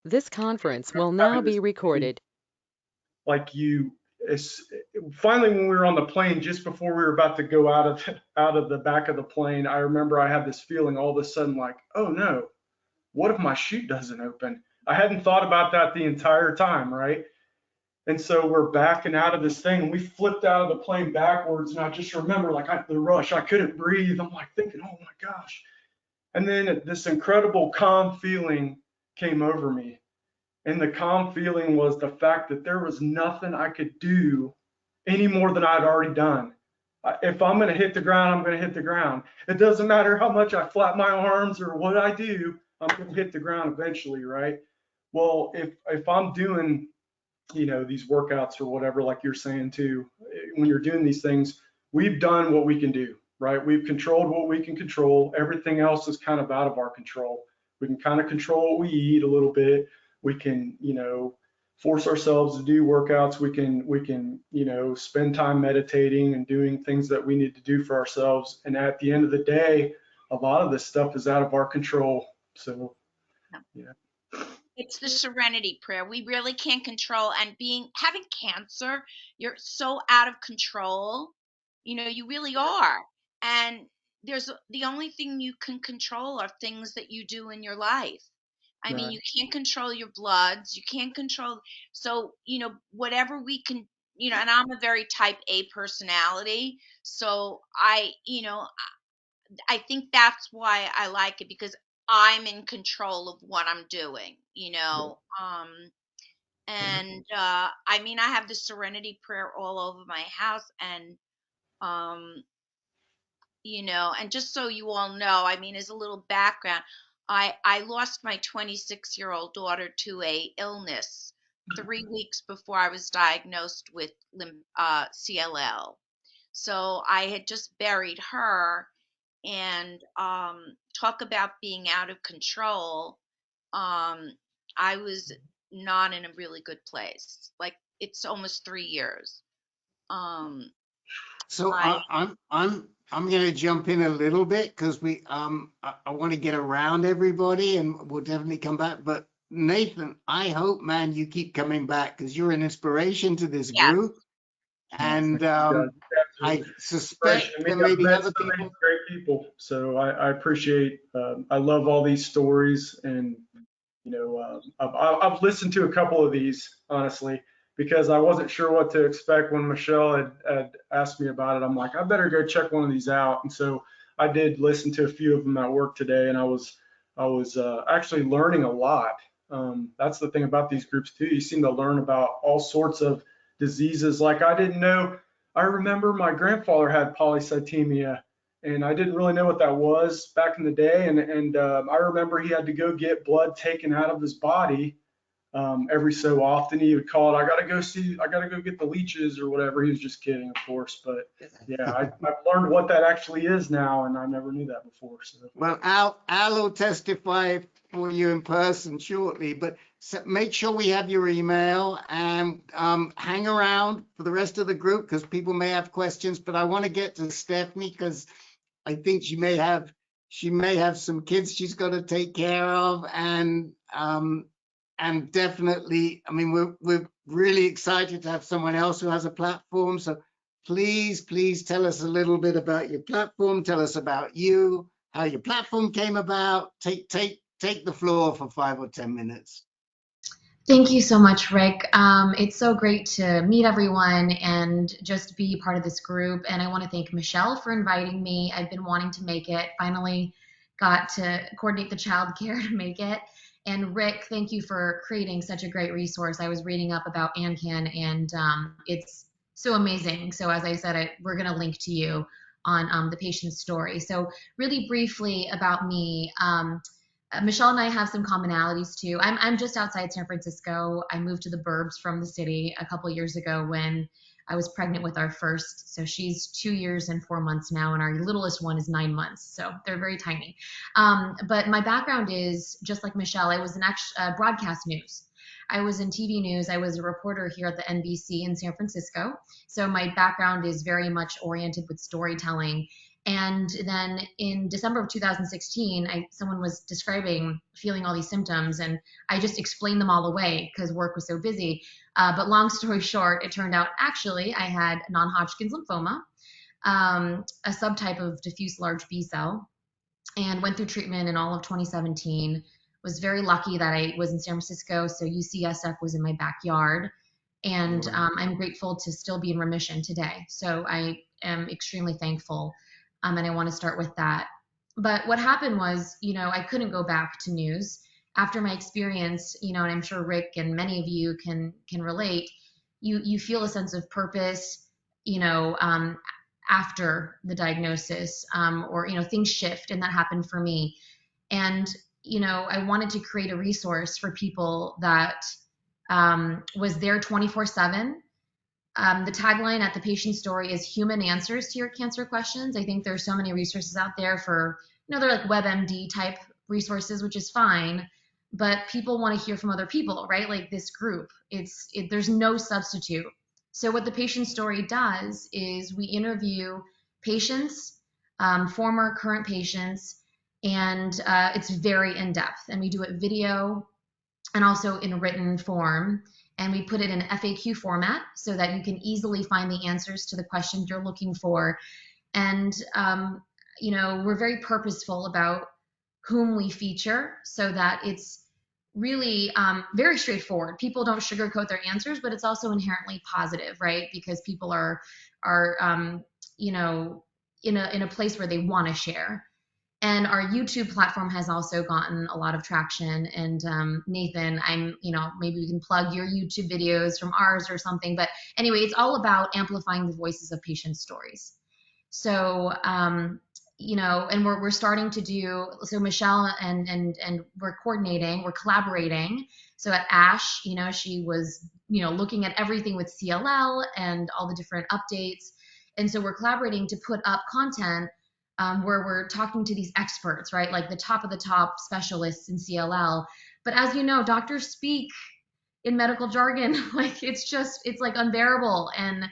This conference will now be recorded. Like finally, when we were on the plane, just before we were about to go out of the back of the plane, I remember I had this feeling all of a sudden like, oh no, what if my chute doesn't open? I hadn't thought about that the entire time, right? And so we're backing out of this thing, and we flipped out of the plane backwards, and I just remember like the rush, I couldn't breathe. I'm like thinking, oh my gosh. And then this incredible calm feeling came over me. And the calm feeling was the fact that there was nothing I could do any more than I'd already done. If I'm going to hit the ground, I'm going to hit the ground. It doesn't matter how much I flap my arms or what I do, I'm going to hit the ground eventually, right? Well, if I'm doing, these workouts or whatever, like you're saying too, when you're doing these things, we've done what we can do, right? We've controlled what we can control. Everything else is kind of out of our control. We can kind of control what we eat a little bit. We can, force ourselves to do workouts. We can, spend time meditating and doing things that we need to do for ourselves. And at the end of the day, a lot of this stuff is out of our control. So, yeah. It's the serenity prayer. We really can't control, and having cancer, you're so out of control. You really are. And the only thing you can control are things that you do in your life. I mean, you can't control your bloods, you can't control, so, whatever we can, and I'm a very type A personality. So I think that's why I like it, because I'm in control of what I'm doing, and I mean, I have the serenity prayer all over my house, and and just so you all know, I mean, as a little background, I lost my 26-year-old daughter to a illness 3 weeks before I was diagnosed with CLL. So I had just buried her, and talk about being out of control. I was not in a really good place. Like, it's almost 3 years. So I'm going to jump in a little bit because I want to get around everybody, and we'll definitely come back. But Nathan, I hope, man, you keep coming back because you're an inspiration to this group. And I suspect there may be other people. Great people. So I appreciate. I love all these stories, and I've listened to a couple of these honestly, because I wasn't sure what to expect when Michele had asked me about it. I'm like, I better go check one of these out. And so I did listen to a few of them at work today, and I was actually learning a lot. That's the thing about these groups too. You seem to learn about all sorts of diseases. Like I didn't know. I remember my grandfather had polycythemia, and I didn't really know what that was back in the day. And I remember he had to go get blood taken out of his body every so often. He would call it, I got to go get the leeches or whatever. He was just kidding, of course. But yeah, I've learned what that actually is now, and I never knew that before. So. Well, Al will testify for you in person shortly, but make sure we have your email, and hang around for the rest of the group because people may have questions. But I want to get to Stephanie because I think she may have some kids she's got to take care of, and definitely, I mean, we're really excited to have someone else who has a platform. So please tell us a little bit about your platform. Tell us about you, how your platform came about. Take the floor for 5 or 10 minutes. Thank you so much, Rick. It's so great to meet everyone and just be part of this group. And I want to thank Michele for inviting me. I've been wanting to make it. Finally got to coordinate the childcare to make it. And Rick, thank you for creating such a great resource. I was reading up about AnCan, and it's so amazing. So as I said, we're going to link to you on the patient's story. So really briefly about me. Michele and I have some commonalities too. I'm just outside San Francisco. I moved to the burbs from the city a couple years ago when I was pregnant with our first. So she's 2 years and 4 months now, and our littlest one is 9 months. So they're very tiny. But my background is just like Michele. I was in broadcast news. I was in TV news. I was a reporter here at the NBC in San Francisco. So my background is very much oriented with storytelling. And then in December of 2016, someone was describing feeling all these symptoms, and I just explained them all away because work was so busy. But long story short, it turned out actually I had non-Hodgkin's lymphoma, a subtype of diffuse large B cell, and went through treatment in all of 2017. Was very lucky that I was in San Francisco, so UCSF was in my backyard. And I'm grateful to still be in remission today. So I am extremely thankful. And I want to start with that. But what happened was, I couldn't go back to news after my experience, and I'm sure Rick and many of you can relate. You feel a sense of purpose, after the diagnosis, or things shift, and that happened for me. And I wanted to create a resource for people that was there 24/7. The tagline at the patient story is human answers to your cancer questions. I think there's so many resources out there for, they're like WebMD type resources, which is fine, but people want to hear from other people, right? Like this group, there's no substitute. So what the patient story does is we interview patients, former, current patients, and it's very in-depth, and we do it video and also in written form. And we put it in FAQ format so that you can easily find the answers to the questions you're looking for. And, we're very purposeful about whom we feature so that it's really very straightforward. People don't sugarcoat their answers, but it's also inherently positive, right? Because people are in a place where they want to share. And our YouTube platform has also gotten a lot of traction. And Nathan, maybe we can plug your YouTube videos from ours or something. But anyway, it's all about amplifying the voices of patient stories. So, and we're starting to do, so Michele and we're coordinating, we're collaborating. So at ASH, she was, looking at everything with CLL and all the different updates. And so we're collaborating to put up content where we're talking to these experts, right? Like the top of the top specialists in CLL. But as you know, doctors speak in medical jargon, like it's like unbearable. And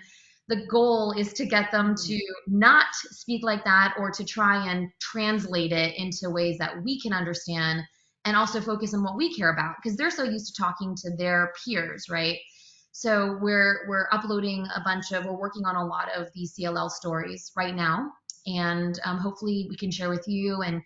the goal is to get them to not speak like that, or to try and translate it into ways that we can understand, and also focus on what we care about, because they're so used to talking to their peers, right? So we're uploading we're working on a lot of these CLL stories right now. And hopefully we can share with you. And,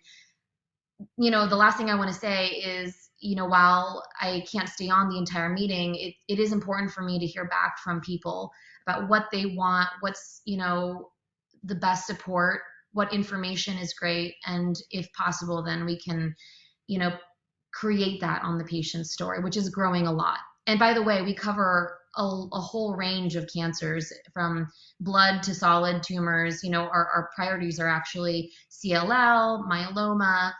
the last thing I want to say is, while I can't stay on the entire meeting, it is important for me to hear back from people about what they want, what's, the best support, what information is great. And if possible, then we can, create that on the patient's story, which is growing a lot. And by the way, we cover a whole range of cancers, from blood to solid tumors. Our priorities are actually CLL, myeloma,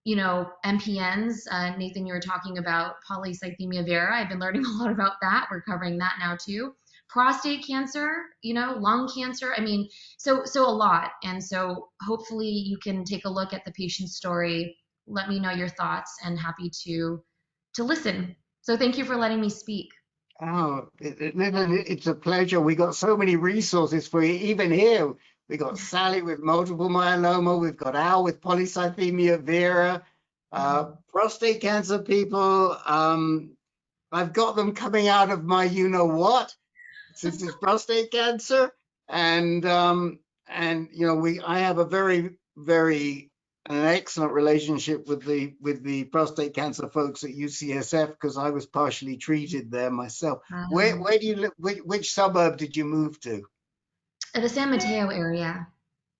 MPNs. Nathan, you were talking about polycythemia vera. I've been learning a lot about that. We're covering that now too. Prostate cancer, lung cancer. So a lot. And so hopefully you can take a look at the patient story. Let me know your thoughts, and happy to listen. So thank you for letting me speak. Oh, it's a pleasure. We got so many resources for you. Even here, we got Sally with multiple myeloma. We've got Al with polycythemia vera, prostate cancer people. I've got them coming out of my what, since it's prostate cancer. And I have a very, very an excellent relationship with the prostate cancer folks at UCSF, because I was partially treated there myself. Where do you live? Which suburb did you move to? The San Mateo area.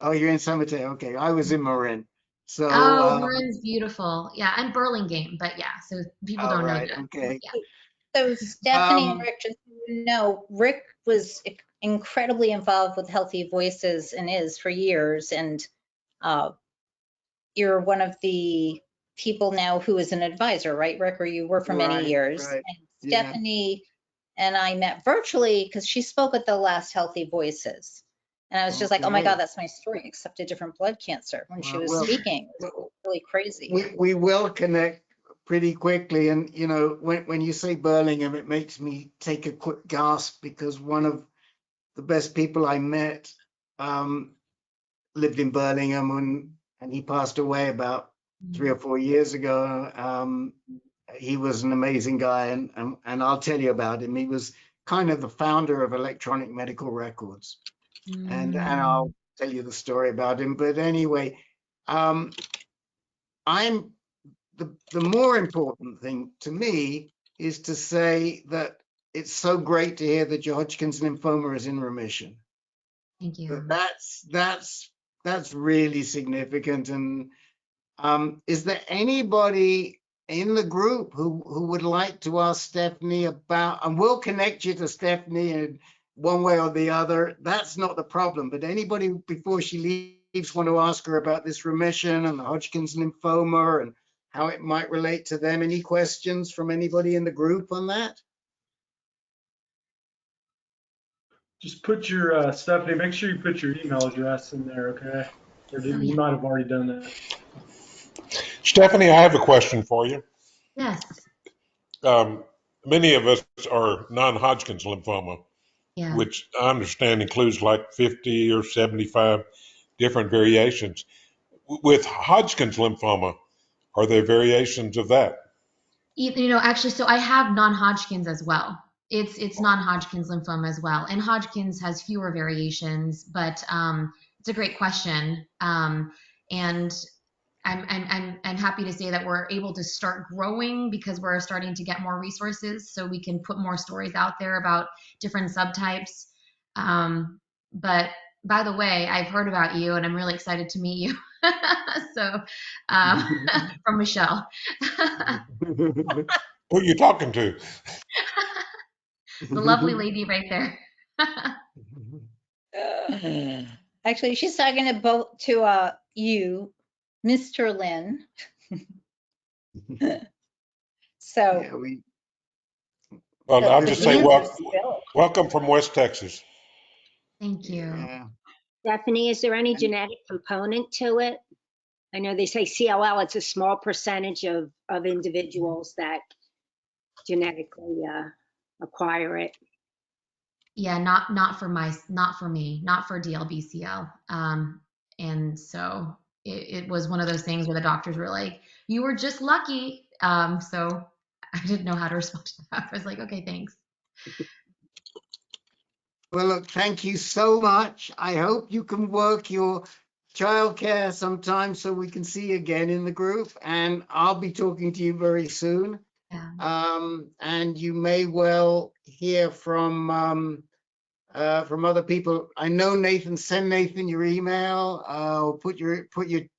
Oh, you're in San Mateo. Okay, I was in Marin. So Marin's beautiful. Yeah, and Burlingame, but yeah, so people don't know that. Okay. Yeah. So Stephanie and Rick, just so you know, Rick was incredibly involved with Healthy Voices and is for years, and you're one of the people now who is an advisor, right, Rick? Or you were for many years. Right. And Stephanie and I met virtually because she spoke at the last Healthy Voices. And I was just like, oh my God, that's my story, except a different blood cancer when she was speaking. It was really crazy. We will connect pretty quickly. And, when you say Burlingame, it makes me take a quick gasp, because one of the best people I met lived in Birmingham, and he passed away about 3 or 4 years ago. He was an amazing guy, and I'll tell you about him. He was kind of the founder of electronic medical records, and I'll tell you the story about him. But anyway, I'm the more important thing to me is to say that it's so great to hear that your Hodgkin's lymphoma is in remission. Thank you. That's really significant. And is there anybody in the group who would like to ask Stephanie about, and we'll connect you to Stephanie in one way or the other. That's not the problem. But anybody before she leaves want to ask her about this remission and the Hodgkin's lymphoma and how it might relate to them? Any questions from anybody in the group on that? Just put your, Stephanie, make sure you put your email address in there, okay? Or you might have already done that. Stephanie, I have a question for you. Yes. Many of us are non-Hodgkin's lymphoma, Yeah. which I understand includes like 50 or 75 different variations. With Hodgkin's lymphoma, are there variations of that? Actually, so I have non-Hodgkin's as well. It's non-Hodgkin's lymphoma as well, and Hodgkin's has fewer variations. But it's a great question, and I'm happy to say that we're able to start growing because we're starting to get more resources, so we can put more stories out there about different subtypes. But by the way, I've heard about you, and I'm really excited to meet you. So, from Michele. Who are you talking to? The lovely lady right there. Actually, she's talking to you, Mr. Lynn. So, Yeah, Well, I'll just say Bill. welcome from West Texas. Thank you. yeah. Stephanie, is there any genetic component to it? I know they say CLL, it's a small percentage of individuals that genetically acquire it. Yeah, not for me, not for DLBCL. And so it was one of those things where the doctors were like, "You were just lucky." So I didn't know how to respond to that. I was like, "Okay, thanks." Well, look, thank you so much. I hope you can work your childcare sometime so we can see you again in the group. And I'll be talking to you very soon. Yeah. And you may well hear from other people. I know Nathan. Send Nathan your email. Put the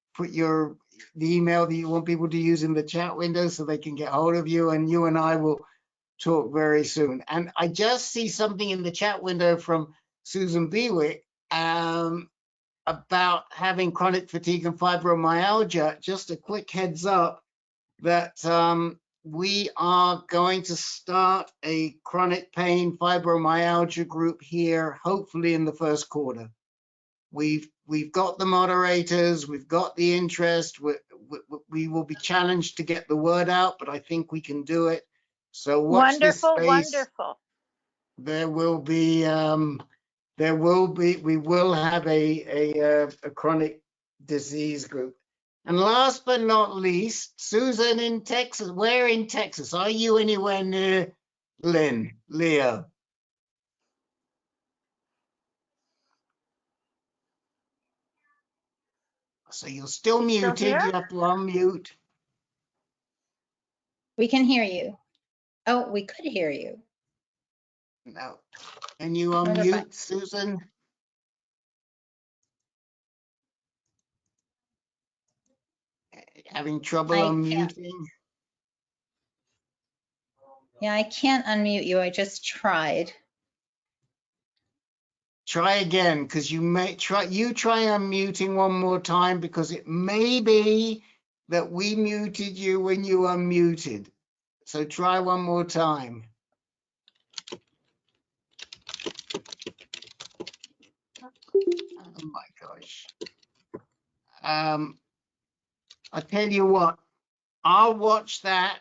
email that you want people to use in the chat window so they can get hold of you. And you and I will talk very soon. And I just see something in the chat window from Susan Bewick about having chronic fatigue and fibromyalgia. Just a quick heads up that we are going to start a chronic pain fibromyalgia group here, hopefully in the first quarter. We've got the moderators, we've got the interest. We will be challenged to get the word out, but I think we can do it. So watch this space. Wonderful. We will have a chronic disease group. And last but not least, Susan in Texas. Where in Texas? Are you anywhere near Lynn, Leo? So you're still muted. here? You have to unmute. We can hear you. Oh, we could hear you. No. Can you Wonder if unmute, Susan? Having trouble unmuting? Yeah, I can't unmute you. I just tried. Try again, because you may try unmuting one more time, because it may be that we muted you when you unmuted. So try one more time. Oh my gosh. I'll tell you what, I'll watch that.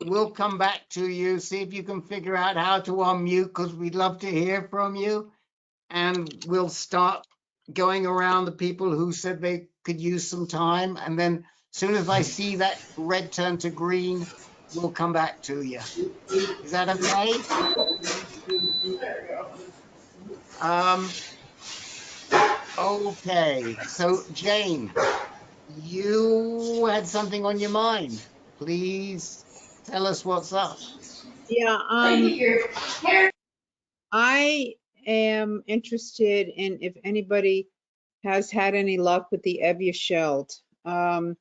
We'll come back to you, see if you can figure out how to unmute, because we'd love to hear from you. And we'll start going around the people who said they could use some time. And then as soon as I see that red turn to green, we'll come back to you. Is that okay? Okay. So Jane, you had something on your mind. Please tell us what's up. Yeah, I am interested in if anybody has had any luck with the Evusheld. The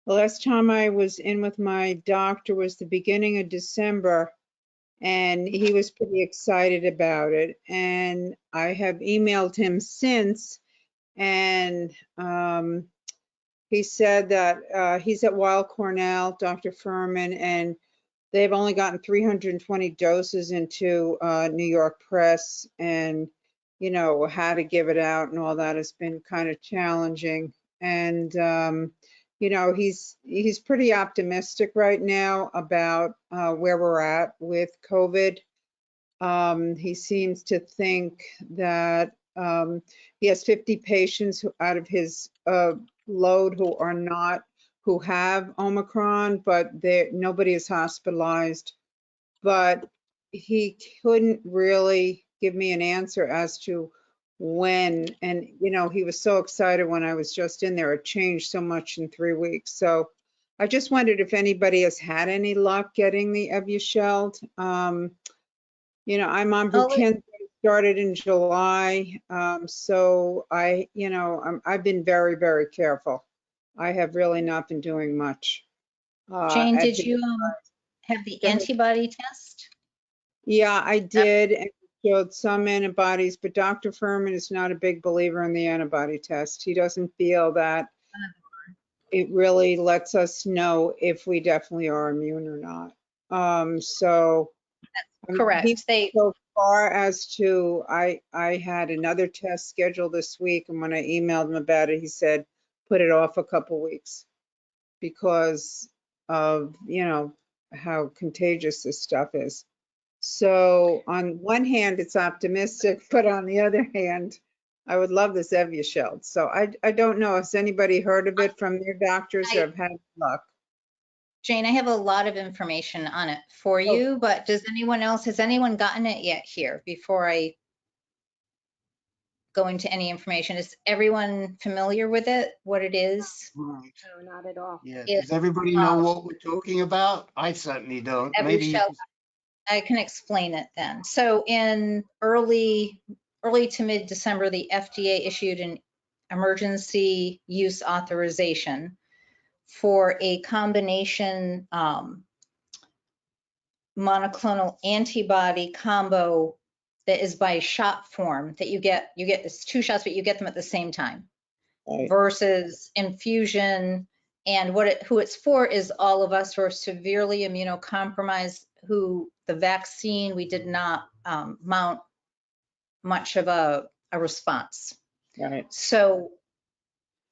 last time I was in with my doctor was the beginning of December, and he was pretty excited about it. And I have emailed him since, and he said that he's at Weill Cornell, Dr. Furman, and they've only gotten 320 doses into New York Press, and you know how to give it out and all that has been kind of challenging. And you know, he's pretty optimistic right now about where we're at with COVID. He seems to think that he has 50 patients out of his load who have Omicron, but nobody is hospitalized. But he couldn't really give me an answer as to when. And, you know, he was so excited when I was just in there. It changed so much in 3 weeks. So I just wondered if anybody has had any luck getting the Evusheld. You know, I'm on Brukinsa, started in July. So you know, I've been very, very careful. I have really not been doing much. Jane, did you have the antibody test? Yeah, I did, and showed some antibodies, but Dr. Furman is not a big believer in the antibody test. He doesn't feel that it really lets us know if we definitely are immune or not. So correct. So far as to, I had another test scheduled this week, and when I emailed him about it, he said, put it off a couple weeks because of, you know, how contagious this stuff is. So on one hand, it's optimistic, but on the other hand, I would love this Evusheld. So I don't know, has anybody heard of it from their doctors or have had luck? Jane, I have a lot of information on it for you, but has anyone gotten it yet here before I go into any information? Is everyone familiar with it, what it is? Right. No, not at all. Yeah. Does everybody know what we're talking about? I certainly don't. Maybe I can explain it then. So in early to mid-December, the FDA issued an emergency use authorization for a combination monoclonal antibody combo that is by shot form that you get it's 2 shots, but you get them at the same time, right, versus infusion. And who it's for is all of us who are severely immunocompromised, who the vaccine, we did not mount much of a response. Right. So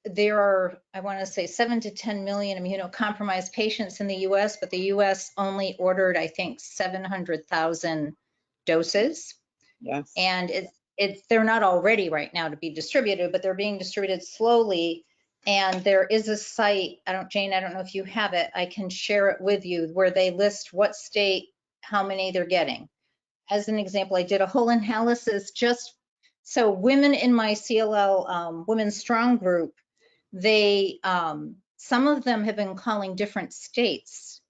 there are, I want to say 7 to 10 million immunocompromised patients in the US, but the US only ordered, I think, 700,000 doses. Yes. And they're not all ready right now to be distributed, but they're being distributed slowly. And there is a site, Jane, I don't know if you have it, I can share it with you, where they list what state, how many they're getting. As an example, I did a whole analysis so women in my CLL Women's Strong group, they, some of them have been calling different states,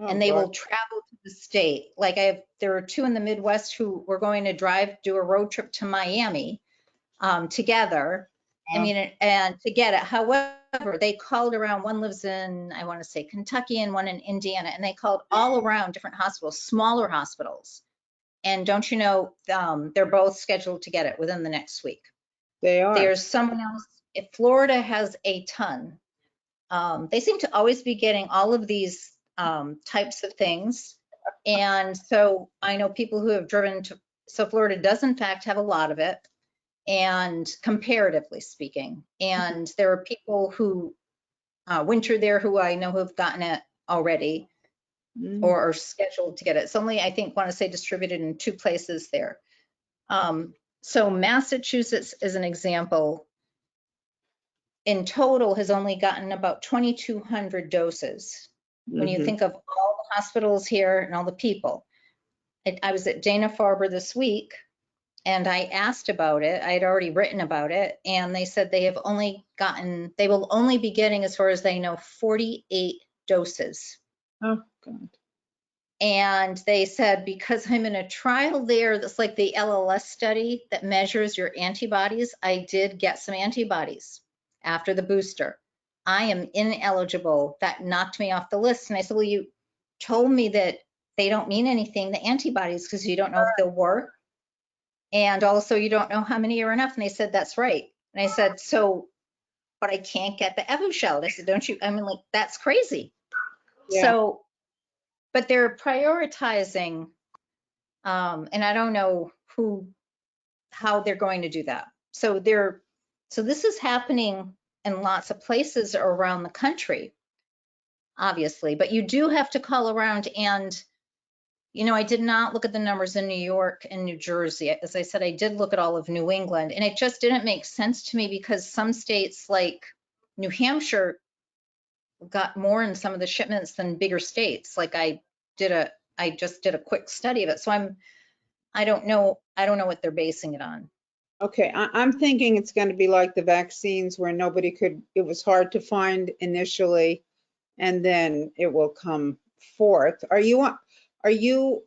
and they will travel to the state. Like there are 2 in the Midwest who were going to do a road trip to Miami together. I mean, and to get it. However, they called around. One lives in, I want to say, Kentucky, and one in Indiana, and they called all around different hospitals, smaller hospitals. And don't you know, they're both scheduled to get it within the next week. They are. There's someone else. If Florida has a ton. They seem to always be getting all of these types of things. And so I know people who have driven to, so Florida does in fact have a lot of it, and comparatively speaking. And there are people who winter there who I know who have gotten it already or are scheduled to get it. It's only, I think, want to say distributed in 2 places there. So Massachusetts is an example. in total has only gotten about 2,200 doses. When you think of all the hospitals here and all the people. I was at Dana-Farber this week and I asked about it. I had already written about it and they said they will only be getting, as far as they know, 48 doses. Oh, God. And they said, because I'm in a trial there, that's like the LLS study that measures your antibodies. I did get some antibodies after the booster. I am ineligible. That knocked me off the list. And I said, well, you told me that they don't mean anything, the antibodies, because you don't know if they'll work. And also you don't know how many are enough. And they said, that's right. And I said, so, but I can't get the Evusheld. I said, don't you, I mean, like, that's crazy. Yeah. So, but they're prioritizing, and I don't know how they're going to do that. So this is happening in lots of places around the country, obviously, but you do have to call around and, you know, I did not look at the numbers in New York and New Jersey. As I said, I did look at all of New England, and it just didn't make sense to me because some states like New Hampshire got more in some of the shipments than bigger states. Like I just did a quick study of it. So I don't know what they're basing it on. Okay, I'm thinking it's going to be like the vaccines where it was hard to find initially, and then it will come forth. Are you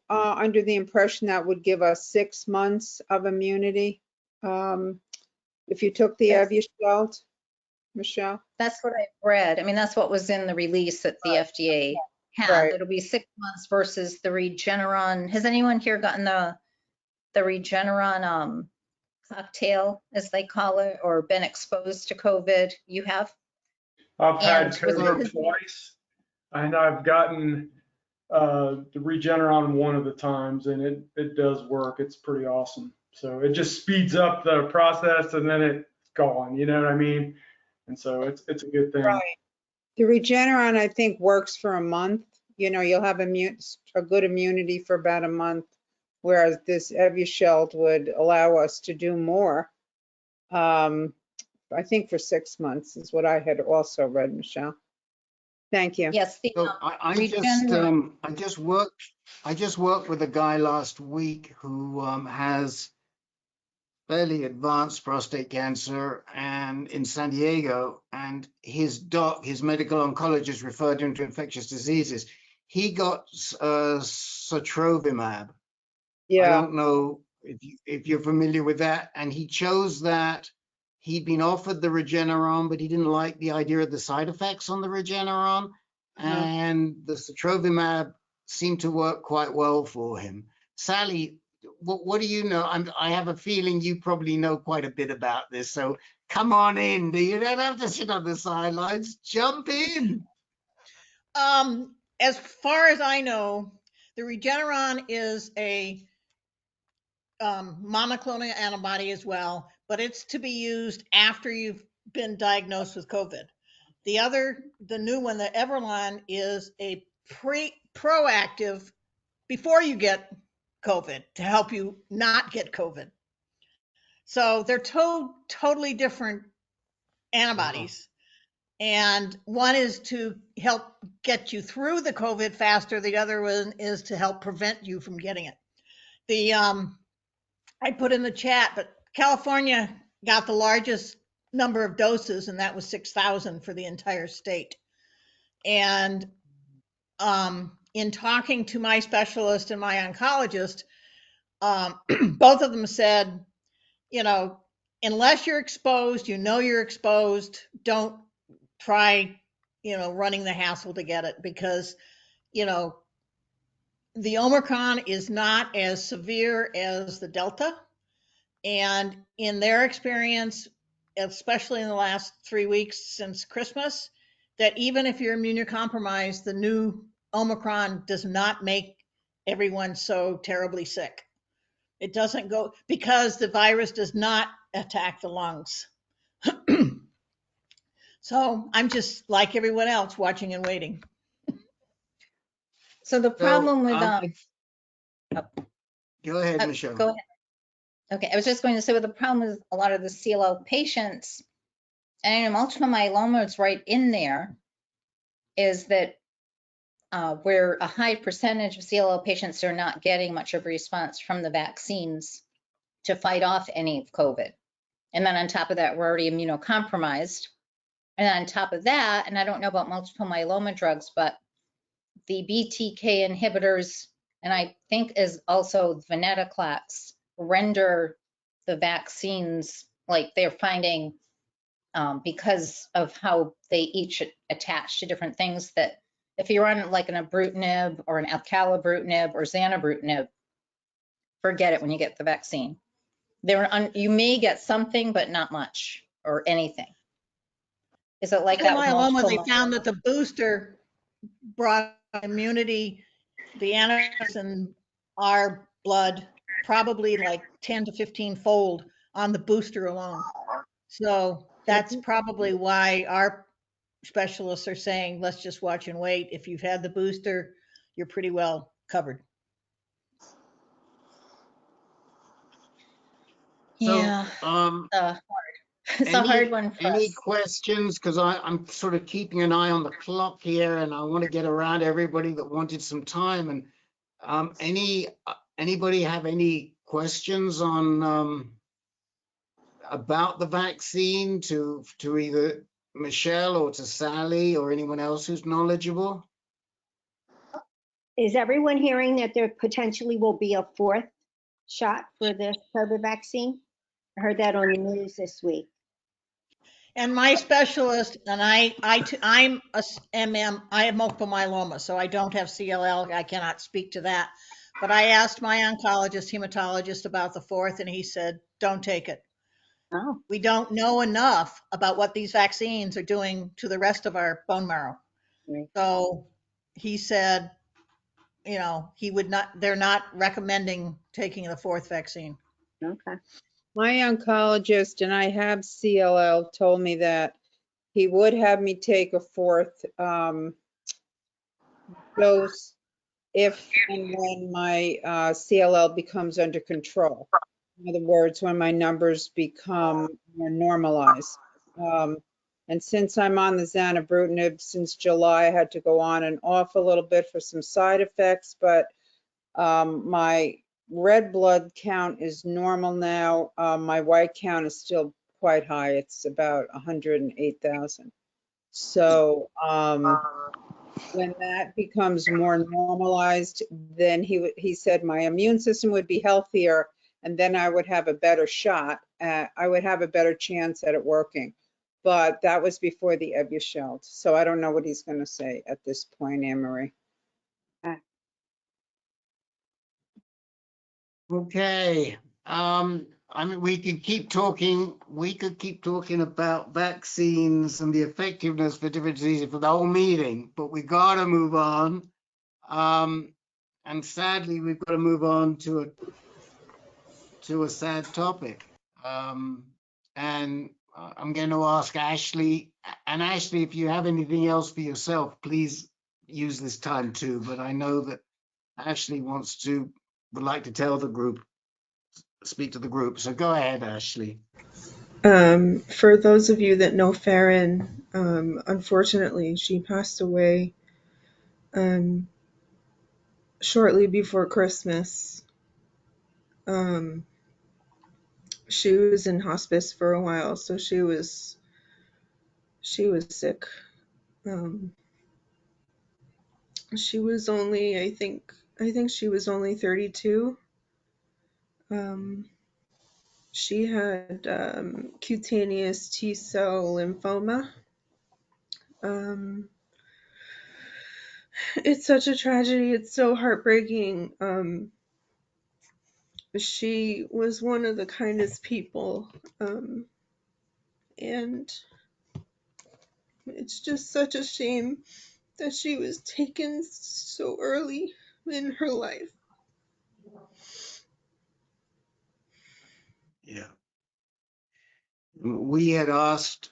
under the impression that would give us 6 months of immunity if you took the Evusheld, Michele? That's what I read. I mean, that's what was in the release that the FDA had. Right. It'll be 6 months versus the Regeneron. Has anyone here gotten the Regeneron cocktail, as they call it, or been exposed to COVID? You have? I've had COVID twice, and I've gotten the Regeneron one of the times, and it does work. It's pretty awesome. So it just speeds up the process, and then it's gone. You know what I mean? And so it's a good thing. Right. The Regeneron, I think, works for a month. You know, you'll have a good immunity for about a month, whereas this Evusheld would allow us to do more. I think for 6 months is what I had also read, Michele. Thank you. Yes. So I just worked with a guy last week who has fairly advanced prostate cancer and in San Diego, and his medical oncologist referred him to infectious diseases. He got sotrovimab. Yeah. I don't know if you're familiar with that, and he chose that. He'd been offered the Regeneron, but he didn't like the idea of the side effects on the Regeneron, and the sotrovimab seemed to work quite well for him. Sally, what do you know? I have a feeling you probably know quite a bit about this, so come on in. You don't have to sit on the sidelines. Jump in. As far as I know, the Regeneron is a monoclonal antibody as well, but it's to be used after you've been diagnosed with COVID. The new one, the Everlon, is a proactive before you get COVID to help you not get COVID. So they're totally different antibodies. And one is to help get you through the COVID faster. The other one is to help prevent you from getting it. I put in the chat, but California got the largest number of doses, and that was 6,000 for the entire state. And in talking to my specialist and my oncologist, both of them said, you know, unless you're exposed, you're exposed, don't try, running the hassle to get it, because, the Omicron is not as severe as the Delta. And in their experience, especially in the last 3 weeks since Christmas, that even if you're immunocompromised, the new Omicron does not make everyone so terribly sick. It doesn't go, because the virus does not attack the lungs. So I'm just like everyone else, watching and waiting. So the problem with go ahead, Michele. Go ahead. Okay, I was just going to say, with the problem with a lot of the CLL patients, And multiple myeloma is right in there, is that where a high percentage of CLL patients are not getting much of a response from the vaccines to fight off any of COVID. And then on top of that, we're already immunocompromised. And on top of that, and I don't know about multiple myeloma drugs, but the BTK inhibitors, and I think is also venetoclax, render the vaccines, like they're finding, because of how they each attach to different things, that if you're on like an ibrutinib or an acalabrutinib or zanubrutinib, forget it when you get the vaccine. You may get something, but not much or anything. Is it like that with Myeloma, multiple they found that the booster brought immunity, the antibodies in our blood, probably like 10 to 15 fold on the booster alone. So that's probably why our specialists are saying, let's just watch and wait. If you've had the booster, you're pretty well covered. Yeah. It's a hard one for Any us. questions? Because I'm sort of keeping an eye on the clock here, and I want to get around everybody that wanted some time. And anybody have any questions on about the vaccine to either Michele or to Sally or anyone else who's knowledgeable? Is everyone hearing that there potentially will be a fourth shot for the COVID vaccine? I heard that on the news this week. And my specialist, and I'm a MM, I have multiple myeloma, so I don't have CLL. I cannot speak to that. But I asked my oncologist, hematologist about the fourth, and he said, don't take it. Oh. We don't know enough about what these vaccines are doing to the rest of our bone marrow. Right. So he said, they're not recommending taking the fourth vaccine. Okay. My oncologist, and I have CLL, told me that he would have me take a fourth dose if and when my CLL becomes under control. In other words, when my numbers become more normalized. And since I'm on the zanubrutinib since July, I had to go on and off a little bit for some side effects, but my red blood count is normal now. My white count is still quite high. It's about 108,000. So when that becomes more normalized, then he said my immune system would be healthier, and then I would have a better shot. I would have a better chance at it working. But that was before the Evusheld. So I don't know what he's going to say at this point, Anne-Marie. Okay. I mean, we could keep talking. We could keep talking about vaccines and the effectiveness for different diseases for the whole meeting, but we got to move on. And sadly, we've got to move on to a sad topic. And I'm going to ask Ashley. And Ashley, if you have anything else for yourself, please use this time too. But I know that Ashley would like to tell the group, speak to the group. So go ahead, Ashley. For those of you that know Farran, unfortunately, she passed away shortly before Christmas. She was in hospice for a while, so she was sick. She was only, I think she was only 32. She had cutaneous T-cell lymphoma. It's such a tragedy. It's so heartbreaking. She was one of the kindest people. And it's just such a shame that she was taken so early in her life. Yeah. We had asked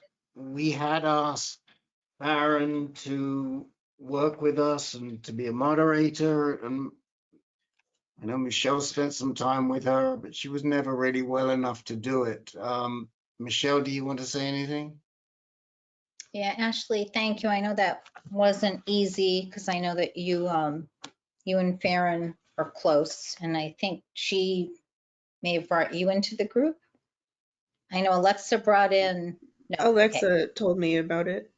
Farran to work with us and to be a moderator. And I know Michele spent some time with her, but she was never really well enough to do it. Michele, do you want to say anything? Yeah, Ashley, thank you. I know that wasn't easy because I know that you and Farran are close, and I think she may have brought you into the group. I know Alexa brought in, no, okay. Alexa told me about it.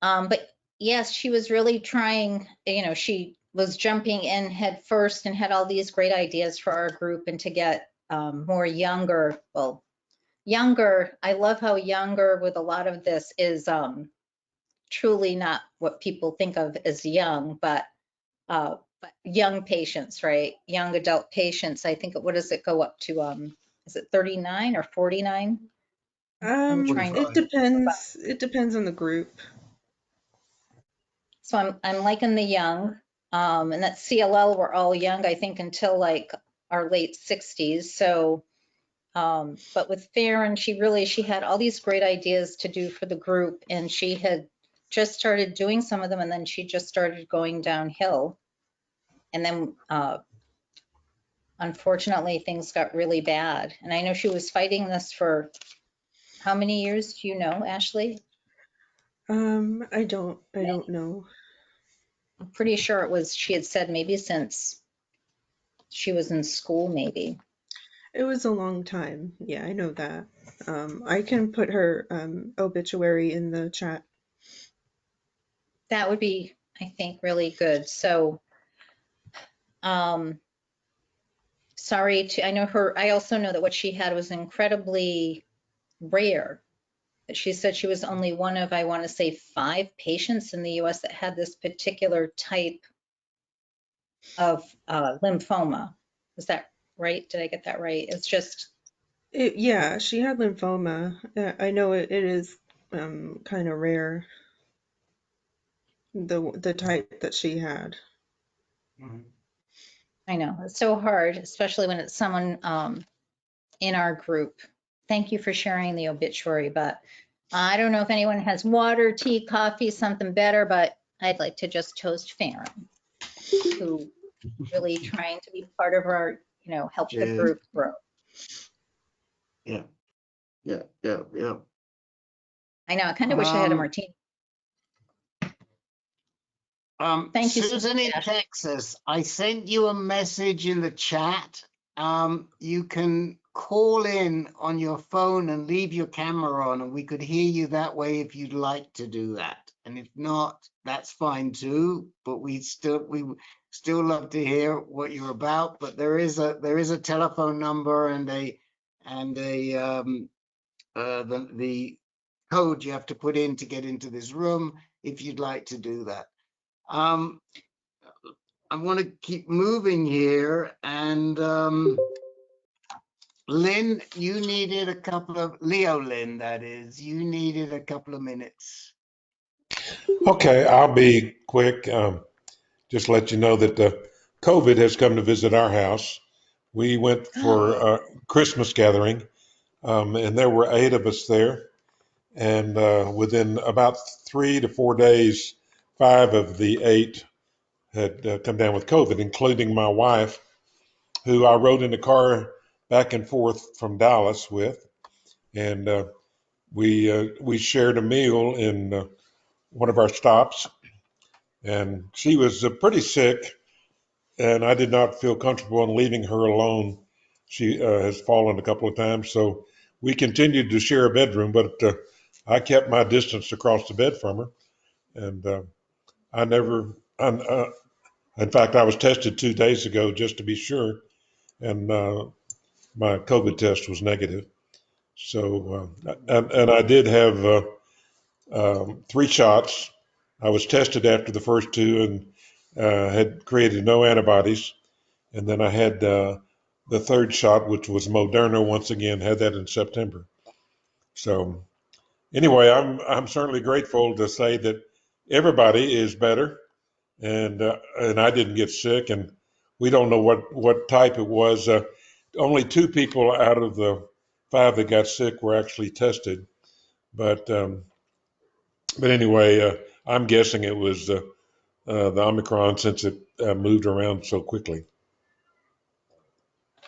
But yes, she was really trying, you know, she was jumping in head first and had all these great ideas for our group and to get more younger, well, younger, I love how younger with a lot of this is truly not what people think of as young, but young patients, right? Young adult patients. I think, what does it go up to? Is it 39 or 49? It depends. It depends on the group. So I'm liking the young, and that CLL, we're all young, I think, until like our late 60s. So, but with Farran, she had all these great ideas to do for the group, and she had just started doing some of them, and then she just started going downhill. And then, unfortunately, things got really bad. And I know she was fighting this for how many years? Do you know, Ashley? I don't know. I'm pretty sure it was, she had said maybe since she was in school, maybe. It was a long time. Yeah, I know that. I can put her obituary in the chat. That would be, I think, really good. So, sorry to, I know her, I also know that what she had was incredibly rare. She said she was only one of, I want to say, 5 patients in the US that had this particular type of lymphoma. Is that right? Did I get that right? It's just. Yeah, she had lymphoma. I know it is kind of rare. The type that she had. I know, it's so hard, especially when it's someone in our group. Thank you for sharing the obituary, but I don't know if anyone has water, tea, coffee, something better, but I'd like to just toast Farran, who really trying to be part of our, you know, help the group grow. Yeah. I know, I kind of wish I had a martini. Thank you. Susan in Texas, I sent you a message in the chat. You can call in on your phone and leave your camera on, and we could hear you that way if you'd like to do that. And if not, that's fine too. But we still love to hear what you're about. But there is a telephone number and the code you have to put in to get into this room if you'd like to do that. I want to keep moving here, and Lynn, you needed a couple of, Lynn, that is, you needed a couple of minutes. Okay, I'll be quick. Just let you know that COVID has come to visit our house. We went for a Christmas gathering, and there were 8 of us there. And within about 3 to 4 days, 5 of the 8 had come down with COVID, including my wife, who I rode in the car back and forth from Dallas with. And we shared a meal in one of our stops. And she was pretty sick, and I did not feel comfortable in leaving her alone. She has fallen a couple of times, so we continued to share a bedroom, but I kept my distance across the bed from her. And in fact, I was tested 2 days ago just to be sure, and my COVID test was negative. So, and I did have 3 shots. I was tested after the first 2 and had created no antibodies. And then I had the 3rd shot, which was Moderna. Once again, had that in September. So anyway, I'm certainly grateful to say that everybody is better, and I didn't get sick, and we don't know what type it was. Only 2 people out of the 5 that got sick were actually tested, but anyway, I'm guessing it was the Omicron, since it moved around so quickly.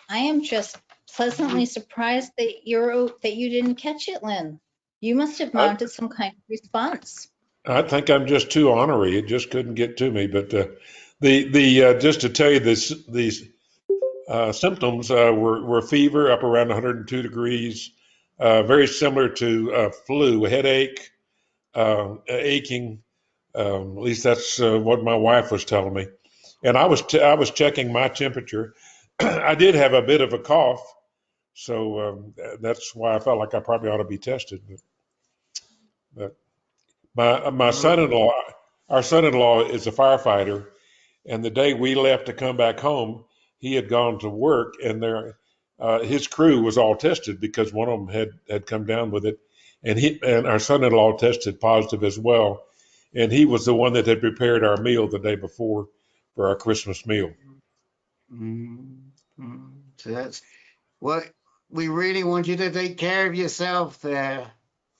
I am just pleasantly surprised that you didn't catch it, Lynn. You must have mounted some kind of response. I think I'm just too ornery. It just couldn't get to me. But just to tell you this, these symptoms were fever up around 102 degrees, very similar to flu, headache, aching. At least that's what my wife was telling me. And I was checking my temperature. I did have a bit of a cough, so that's why I felt like I probably ought to be tested. But my son-in-law, our son-in-law is a firefighter, and the day we left to come back home, he had gone to work, and his crew was all tested because one of them had come down with it, and our son-in-law tested positive as well, and he was the one that had prepared our meal the day before for our Christmas meal. So that's what we really want you to take care of yourself there,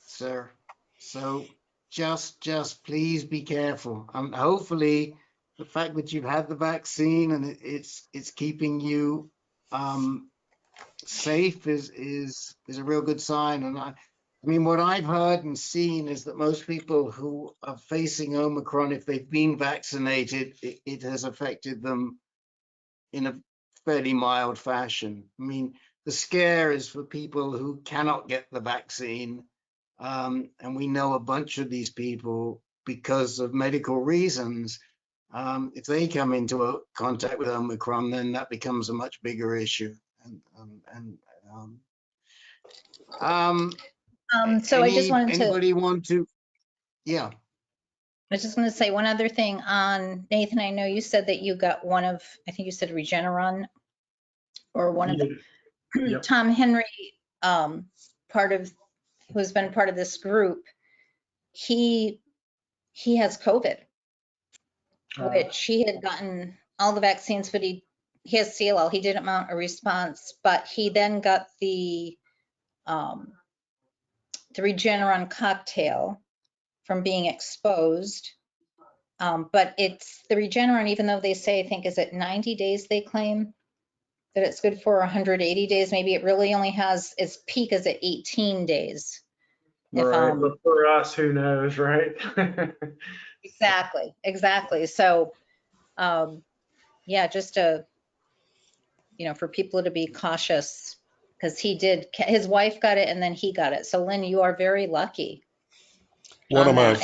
sir. So just please be careful. Hopefully the fact that you've had the vaccine and it's keeping you safe is a real good sign. And I mean, what I've heard and seen is that most people who are facing Omicron, if they've been vaccinated, it has affected them in a fairly mild fashion. I mean, the scare is for people who cannot get the vaccine. And we know a bunch of these people because of medical reasons. If they come into a contact with Omicron, then that becomes a much bigger issue. So I just wanted to. Anybody want to? Yeah. I was just going to say one other thing on Nathan. I know you said that you got one of, I think you said Regeneron or one of Yep. Tom Henry, who's been part of this group. He has COVID, which he had gotten all the vaccines, but he has CLL. He didn't mount a response, but he then got the Regeneron cocktail from being exposed. But it's the Regeneron, even though they say, I think, is it 90 days they claim that it's good for 180 days, maybe it really only has its peak is at 18 days. Right, but for us, who knows, right? Exactly. So, yeah, just for people to be cautious, because his wife got it and then he got it. So Lynn, you are very lucky. One of my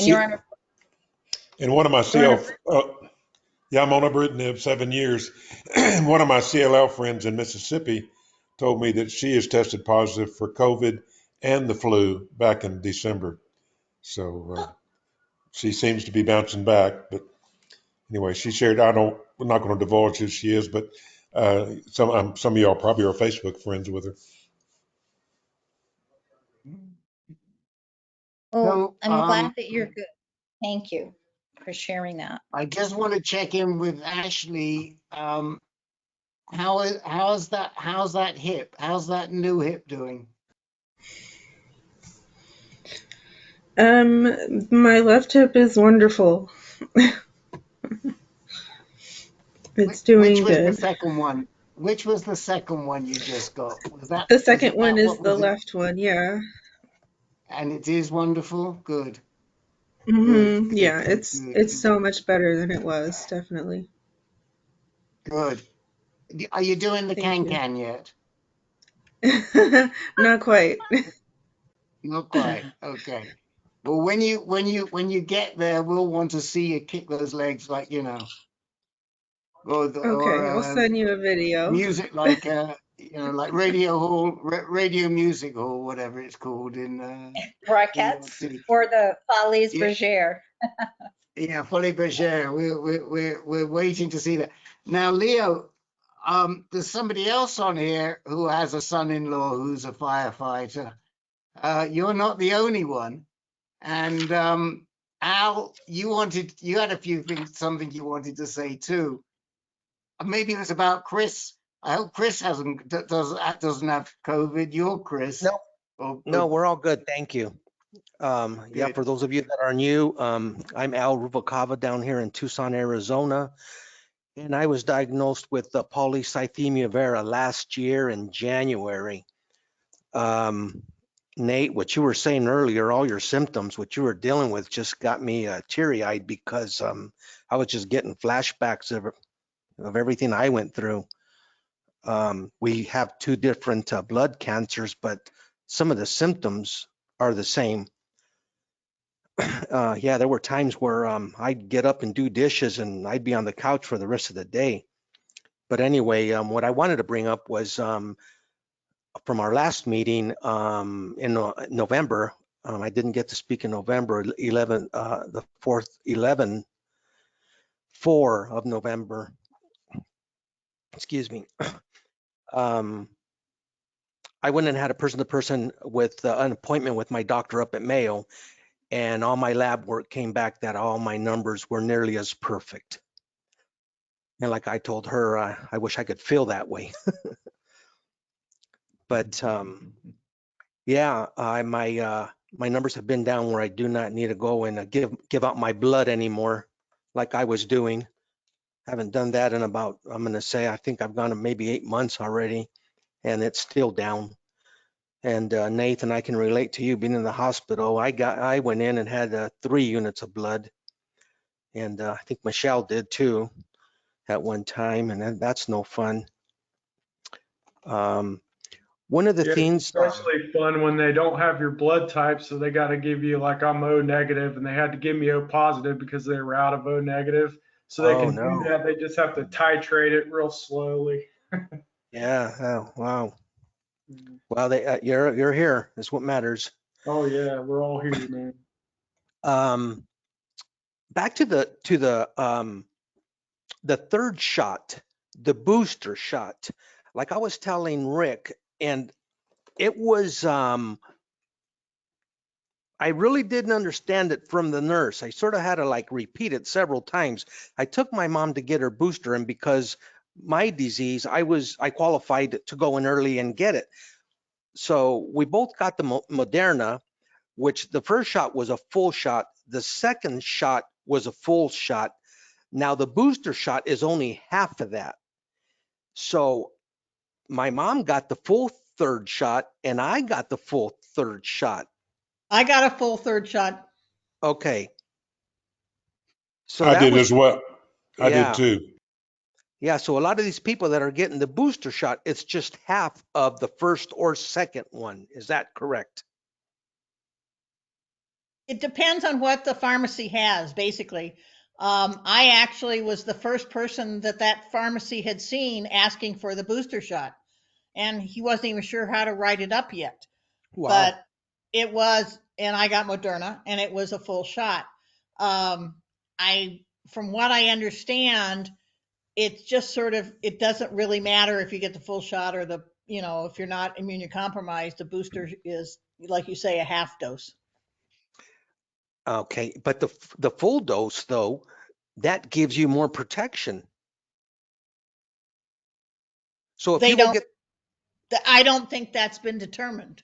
yeah, I'm on a Britain 7 years. One of my CLL friends in Mississippi told me that she is tested positive for COVID and the flu back in December. So she seems to be bouncing back. But anyway, she shared, we're not going to divulge who she is, but some of y'all probably are Facebook friends with her. Well, I'm glad that you're good. Thank you for sharing that. I just want to check in with Ashley. How's that hip? How's that new hip doing? My left hip is wonderful. It's doing good. Which was the second one? Which was the second one you just got? Was that the second one? Is the left one? Yeah. And it is wonderful. Good. Mm-hmm. Yeah, it's so much better than it was. Definitely. Good. Are you doing the CanCan yet? Not quite. Not quite. Okay. Well, when you get there, we'll want to see you kick those legs like I'll send you a video. Music like like radio music hall, whatever it's called in Rockets or the Folies Bergère. Yeah, Folies Bergère. We're waiting to see that. Now, Leo, there's somebody else on here who has a son-in-law who's a firefighter. You're not the only one. And Al, you had a few things, something you wanted to say too. Maybe it was about Chris. I hope Chris doesn't have COVID. You're Chris. No, we're all good. Thank you. Yeah, for those of you that are new, I'm Al Rubalcava down here in Tucson, Arizona. And I was diagnosed with polycythemia vera last year in January. Nate, what you were saying earlier, all your symptoms, what you were dealing with just got me teary-eyed because I was just getting flashbacks of everything I went through. We have 2 different blood cancers, but some of the symptoms are the same. Yeah, there were times where I'd get up and do dishes and I'd be on the couch for the rest of the day. But anyway, what I wanted to bring up was from our last meeting in November. I didn't get to speak in November 11, the 4 of November. Excuse me. I went and had a person-to-person with an appointment with my doctor up at Mayo, and all my lab work came back that all my numbers were nearly as perfect. And like I told her, I wish I could feel that way. But yeah, my numbers have been down where I do not need to go and give out my blood anymore, like I was doing. Haven't done that in about, I'm going to say, I think I've gone to maybe 8 months already, and it's still down. And Nathan, I can relate to you being in the hospital. I went in and had 3 units of blood, and I think Michele did too at one time, and that's no fun. One of the things, especially fun when they don't have your blood type, so they got to give you, like, I'm O negative, and they had to give me O positive because they were out of O negative. So they can do that. They just have to titrate it real slowly. Yeah. Oh, wow. Well, you're here. That's what matters. Oh yeah, we're all here, man. Back to the 3rd shot, the booster shot. Like I was telling Rick, and it was I really didn't understand it from the nurse. I sort of had to like repeat it several times. I took my mom to get her booster, and because my disease, I qualified to go in early and get it. So we both got the Moderna, which the first shot was a full shot. The second shot was a full shot. Now the booster shot is only half of that. So my mom got the full 3rd shot and I got the full 3rd shot. I got a full 3rd shot. Okay. So I did as well. I did too. Yeah, so a lot of these people that are getting the booster shot, it's just half of the 1st or 2nd one. Is that correct? It depends on what the pharmacy has, basically. I actually was the first person that pharmacy had seen asking for the booster shot, and he wasn't even sure how to write it up yet. Wow. But it was, and I got Moderna, and it was a full shot. From what I understand, it's just sort of, it doesn't really matter if you get the full shot or if you're not immunocompromised, the booster is, like you say, a half dose. Okay, but the full dose, though, that gives you more protection. So if people get, I don't think that's been determined.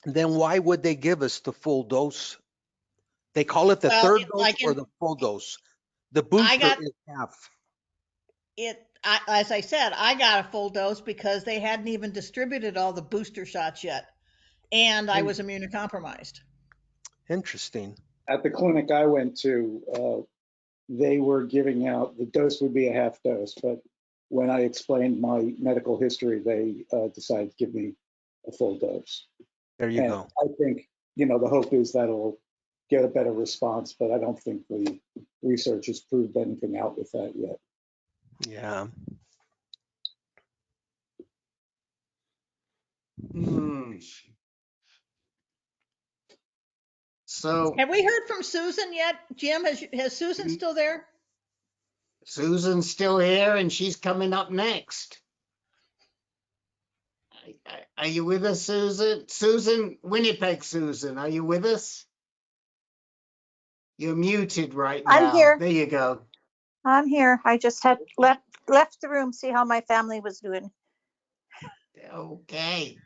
Then why would they give us the full dose? They call it the 3rd dose or the full dose. The booster is half. As I said, I got a full dose because they hadn't even distributed all the booster shots yet, and I was immunocompromised. Interesting. At the clinic I went to, they were giving out, the dose would be a half dose, but when I explained my medical history, they decided to give me a full dose. There you go. I think, the hope is that it'll get a better response, but I don't think the research has proved anything out with that yet. Yeah. So have we heard from Susan yet? Jim, has Susan still there? Susan's still here, and she's coming up next. Are you with us, Susan? Susan, Winnipeg Susan, are you with us? You're muted right now. I'm here. There you go. I'm here. I just had left the room, see how my family was doing. Okay.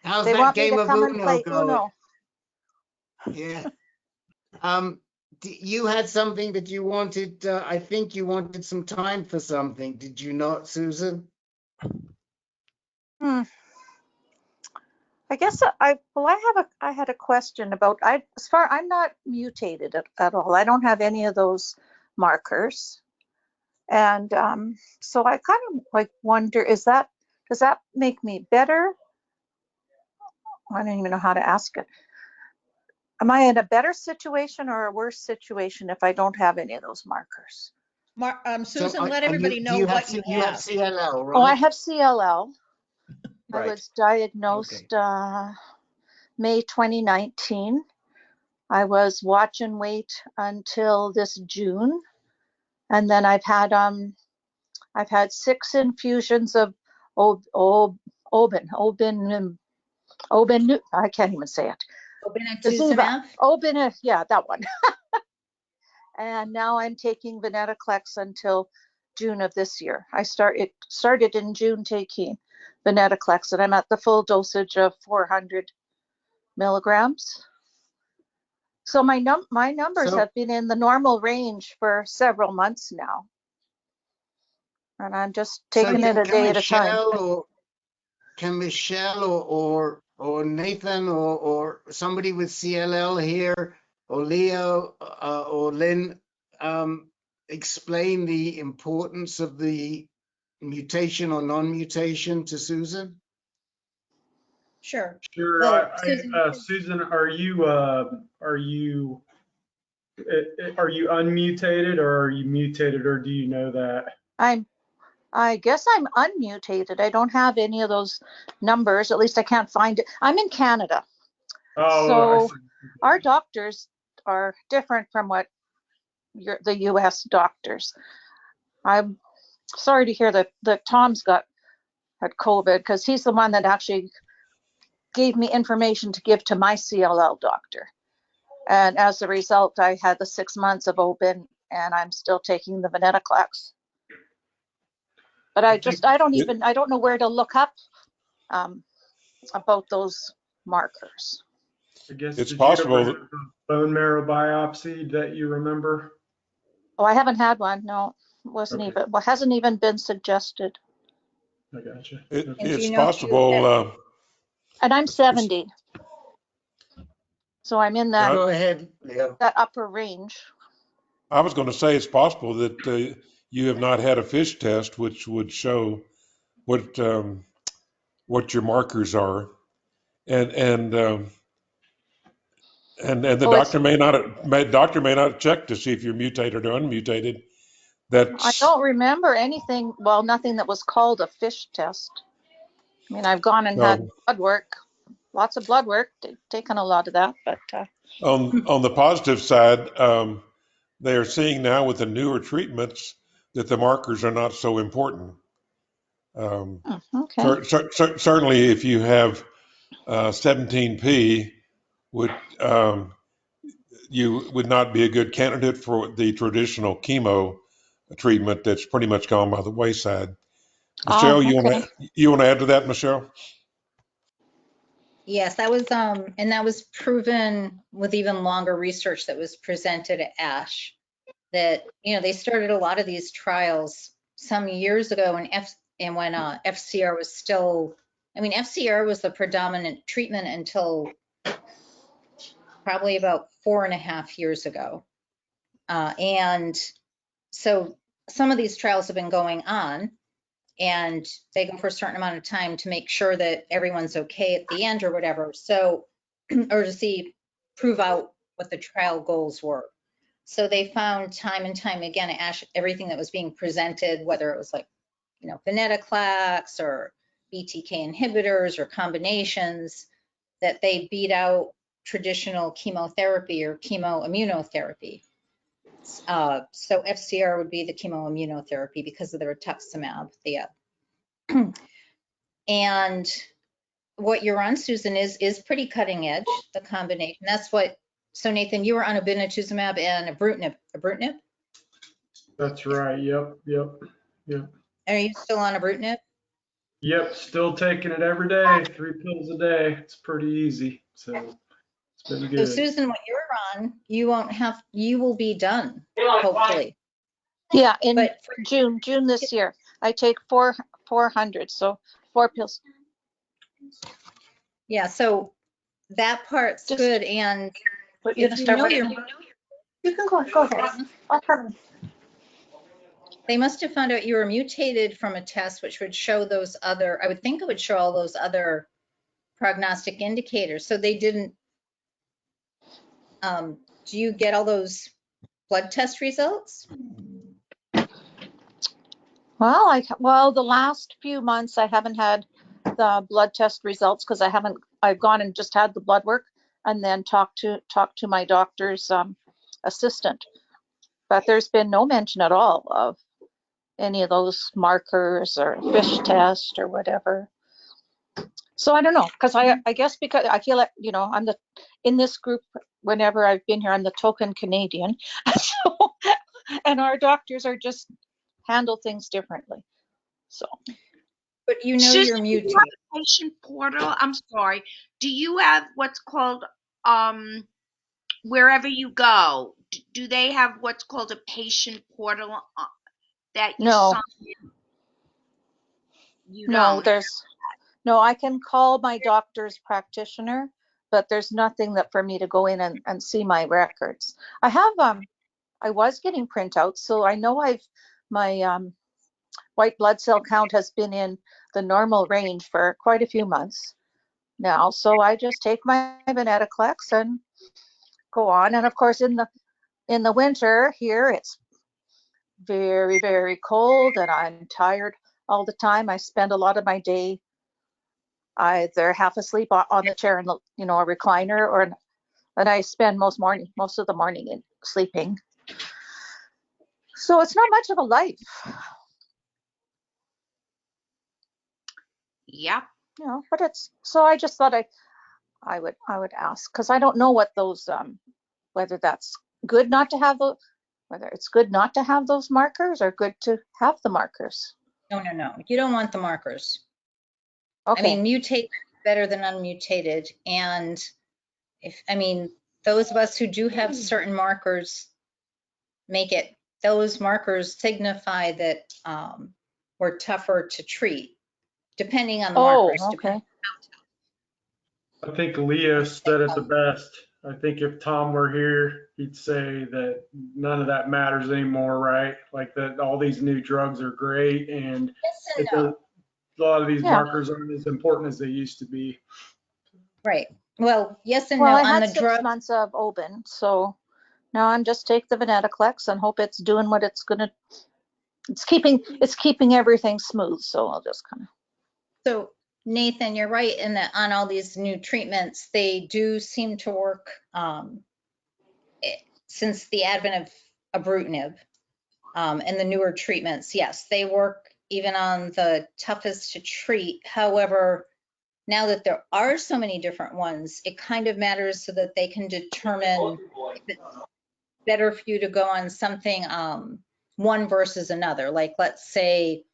How's they that want game me to of come Uno and play going? Uno. Yeah. You had something that you wanted, I think you wanted some time for something, did you not, Susan? I guess I had a question about, I'm not mutated at all. I don't have any of those markers. And so I kind of like wonder, does that make me better? I don't even know how to ask it. Am I in a better situation or a worse situation if I don't have any of those markers? Susan, let everybody know what you You have have. CLL, right? Oh, I have CLL. Right. I was diagnosed May 2019. I was watch and wait until this June, and then I've had 6 infusions of Oben. I can't even say it. Obinutuzumab? Yeah, that one. And now I'm taking venetoclax until June of this year. It started in June taking venetoclax, and I'm at the full dosage of 400 milligrams. So my numbers have been in the normal range for several months now, and I'm just taking it a day at a time. Can Michele or Nathan or somebody with CLL here, or Leo or Lynn, explain the importance of the mutation or non-mutation to Susan? Sure. Sure. Susan, Susan, are you unmutated or are you mutated, or do you know that? I guess I'm unmutated. I don't have any of those numbers. At least I can't find it. I'm in Canada. Oh, so our doctors are different from what the U.S. doctors. I'm sorry to hear that Tom's had COVID, because he's the one that actually gave me information to give to my CLL doctor. And as a result, I had the 6 months of Oben, and I'm still taking the venetoclax. But I don't know where to look up about those markers. I guess it's possible. You ever have a bone marrow biopsy that you remember? Oh, I haven't had one. No, hasn't even been suggested. I gotcha. It's possible. And I'm 70, so I'm in that. Go ahead, Leo. That upper range. I was going to say it's possible that you have not had a FISH test, which would show what your markers are, and the doctor may not check to see if you're mutated or unmutated. I don't remember anything. Well, nothing that was called a FISH test. I mean, I've gone and had blood work, lots of blood work, taken a lot of that, but on the positive side, they are seeing now with the newer treatments that the markers are not so important. Certainly, if you have 17P, you would not be a good candidate for the traditional chemo treatment that's pretty much gone by the wayside. Michele, you want to add to that, Michele? Yes, that was and that was proven with even longer research that was presented at ASH, that they started a lot of these trials some years ago when FCR was still, FCR was the predominant treatment until probably about 4.5 years ago. And so some of these trials have been going on, and they go for a certain amount of time to make sure that everyone's okay at the end or whatever. So, or to prove out what the trial goals were. So they found time and time again at ASH, everything that was being presented, whether it was like, venetoclax or BTK inhibitors or combinations, that they beat out traditional chemotherapy or chemoimmunotherapy. So FCR would be the chemoimmunotherapy because of the rituximab. And what you're on, Susan, is pretty cutting edge, the combination. That's what, so Nathan, you were on obinutuzumab and ibrutinib? That's right. Yep. Are you still on ibrutinib? Yep, still taking it every day, 3 pills a day. It's pretty easy. So it's been good. So Susan, what you're on, you will be done, hopefully. Yeah, in June this year. I take 400, so 4 pills. Yeah, so that part's Just, good. And but you're if gonna you start know with, you're, you can go ahead. I'll come. they must have found out you were mutated from a test, which would show those other, I would think it would show all those other prognostic indicators. So they didn't, do you get all those blood test results? Well, the last few months I haven't had the blood test results because I've gone and just had the blood work and then talked to my doctor's assistant. But there's been no mention at all of any of those markers or fish test or whatever. So I don't know, because I guess because I feel like, I'm in this group, whenever I've been here, I'm the token Canadian. So, and our doctors are just handle things differently. So. But you know Susan, you're do you mutated. have a patient portal? I'm sorry. Do you have what's called wherever you go? Do they have what's called a patient portal that you No, sign in? You no, don't. no, I can call my doctor's practitioner, but there's nothing that for me to go in and see my records. I was getting printouts, so I know my white blood cell count has been in the normal range for quite a few months now. So I just take my venetoclax and go on. And of course, in the winter here, it's very, very cold and I'm tired all the time. I spend a lot of my day either half asleep on the chair in a recliner, and I spend most of the morning in sleeping. So it's not much of a life. Yep. But so I just thought I would ask, because I don't know what those whether that's good not to have those, whether it's good not to have those markers or good to have the markers. No. You don't want the markers. Okay. I mean, mutate better than unmutated. And those of us who do have certain markers those markers signify that we're tougher to treat, depending on the markers. Okay. I think Leo said it the best. I think if Tom were here, he'd say that none of that matters anymore, right? Like that all these new drugs are great and a lot of these markers aren't as important as they used to be. Right. Well, yes and no. I had 6 months of Oben, so now I'm just take the venetoclax and hope it's doing what it's gonna. It's keeping everything smooth. So I'll just kind of. So Nathan, you're right in that on all these new treatments, they do seem to work since the advent of ibrutinib and the newer treatments. Yes, they work even on the toughest to treat. However, now that there are so many different ones, it kind of matters so that they can determine if it's better for you to go on something one versus another. Like let's say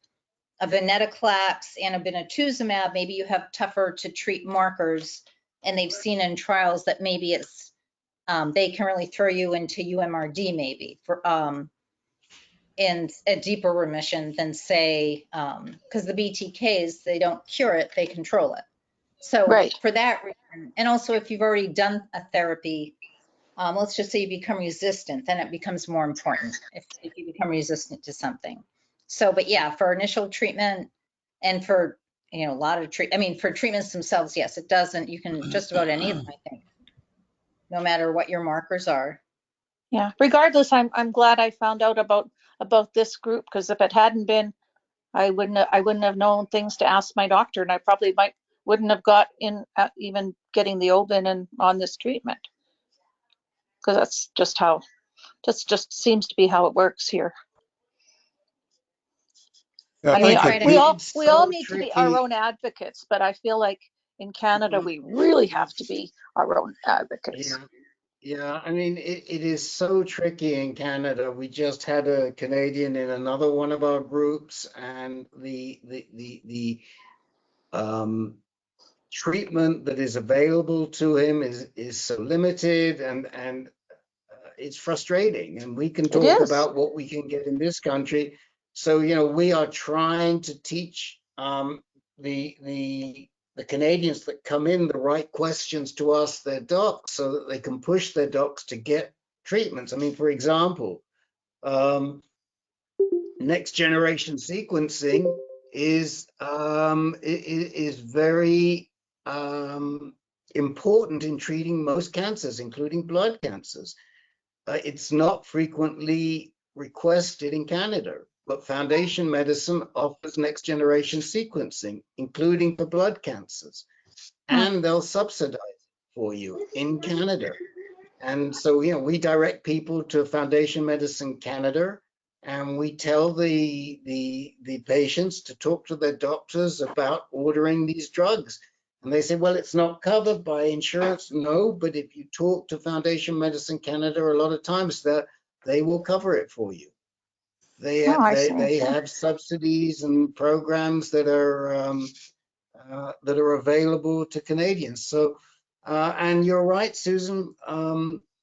a venetoclax and a obinutuzumab, maybe you have tougher to treat markers, and they've seen in trials that maybe it's they can really throw you into UMRD maybe for in a deeper remission than say because the BTKs, they don't cure it, they control it. So for that reason, and also if you've already done a therapy, let's just say you become resistant, then it becomes more important if you become resistant to something. So, but yeah, for initial treatment and for, a lot of for treatments themselves, yes, it doesn't, you can just about any of them, I think, no matter what your markers are. Yeah, regardless, I'm glad I found out about this group, because if it hadn't been, I wouldn't have known things to ask my doctor, and I probably wouldn't have got in even getting the Oben and on this treatment, because that's just seems to be how it works here. Yeah, I mean, it's we all need to be our own advocates, but I feel like in Canada we really have to be our own advocates. Yeah, I mean, it is so tricky in Canada. We just had a Canadian in another one of our groups, and the treatment that is available to him is so limited, and it's frustrating. And we can talk about what we can get in this country. So, we are trying to teach the the Canadians that come in the right questions to ask their docs so that they can push their docs to get treatments. I mean, for example, next generation sequencing is very important in treating most cancers, including blood cancers. It's not frequently requested in Canada, but Foundation Medicine offers next generation sequencing, including for blood cancers, and they'll subsidize it for you in Canada. And so, you know, we direct people to Foundation Medicine Canada, and we tell the patients to talk to their doctors about ordering these drugs. And they say, well, it's not covered by insurance. No, but if you talk to Foundation Medicine Canada, a lot of times that they will cover it for you. They have subsidies and programs that are available to Canadians. So, and you're right, Susan.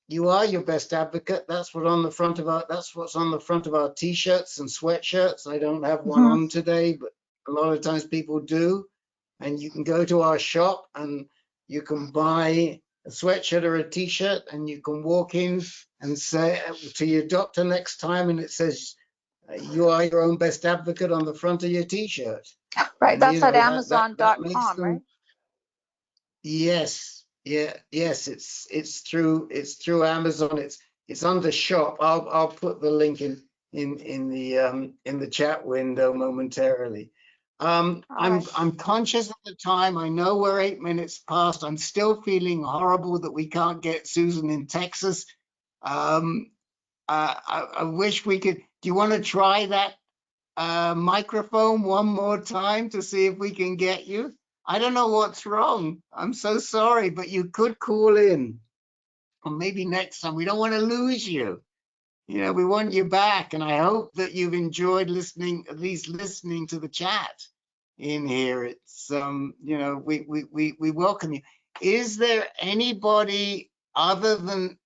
You are your best advocate. That's what's on the front of our t-shirts and sweatshirts. I don't have one on today, but a lot of times people do. And you can go to our shop and you can buy a sweatshirt or a t-shirt, and you can walk in and say to your doctor next time, and it says, you are your own best advocate on the front of your t-shirt. Right, And, that's at that makes Amazon.com, them, right? yes, yes, it's through Amazon. It's under shop. I'll put the link in the chat window momentarily. I'm conscious of the time. I know we're 8 minutes past. I'm still feeling horrible that we can't get Susan in Texas. I wish we could. Do you want to try that microphone one more time to see if we can get you? I don't know what's wrong. I'm so sorry, but you could call in. Or maybe next time. We don't want to lose you. You know, we want you back, and I hope that you've enjoyed listening, at least listening to the chat in here. It's you know, we welcome you. Is there anybody other than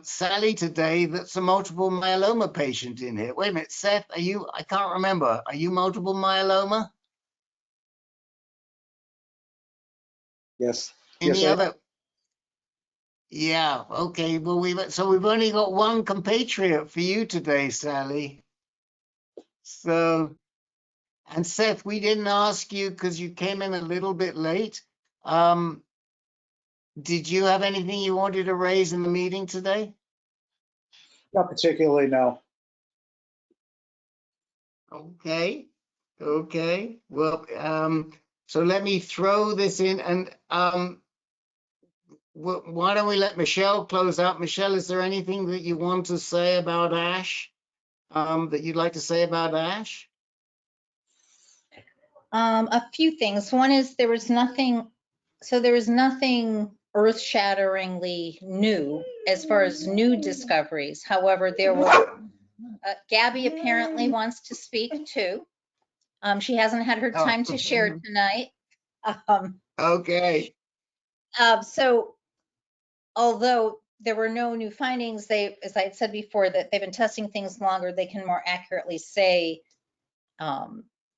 Sally today that's a multiple myeloma patient in here? Wait a minute, Seth, are you? I can't remember. Are you multiple myeloma? Yes. Any other? Yeah, okay. Well, we've only got one compatriot for you today, Sally. So, and Seth, we didn't ask you because you came in a little bit late. Did you have anything you wanted to raise in the meeting today? Not particularly, no. Okay. Okay. Well, so let me throw this in, and why don't we let Michele close out? Michele, is there anything that you want to say about ASH? That you'd like to say about ASH? A few things. One is there was nothing earth-shatteringly new as far as new discoveries. However, there were, Gabby apparently wants to speak too. She hasn't had her time to share tonight. Okay. So although there were no new findings, as I had said before, that they've been testing things longer, they can more accurately say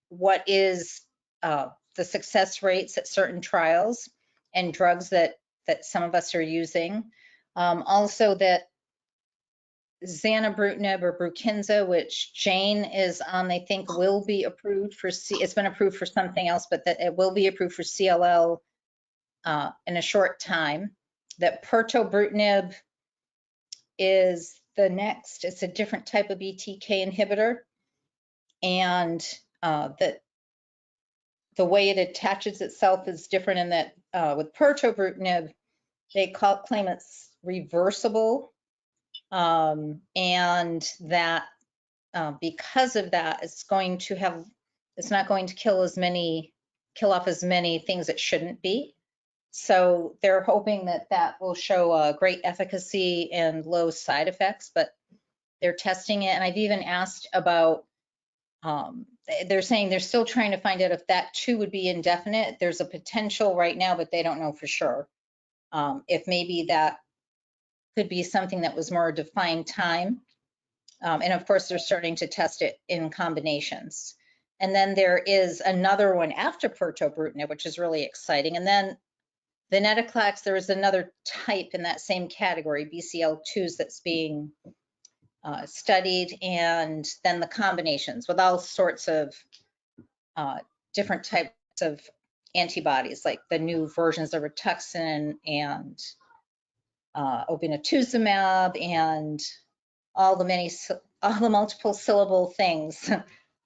what is the success rates at certain trials and drugs that some of us are using. Also that zanubrutinib or Brukinza, which Jane is on, they think will be approved for it's been approved for something else, but that it will be approved for CLL in a short time. That pirtobrutinib is the next, it's a different type of BTK inhibitor, and that the way it attaches itself is different in that with pirtobrutinib, they claim it's reversible, and that because of that, it's not going to kill off as many things it shouldn't be. So they're hoping that will show great efficacy and low side effects, but they're testing it. And I've even asked about, they're saying they're still trying to find out if that too would be indefinite. There's a potential right now, but they don't know for sure. If maybe that could be something that was more defined time. And of course, they're starting to test it in combinations. And then there is another one after pirtobrutinib, which is really exciting. And then venetoclax, there is another type in that same category, BCL2s, that's being studied, and then the combinations with all sorts of different types of antibodies, like the new versions of Rituxan and obinutuzumab and all the multiple syllable things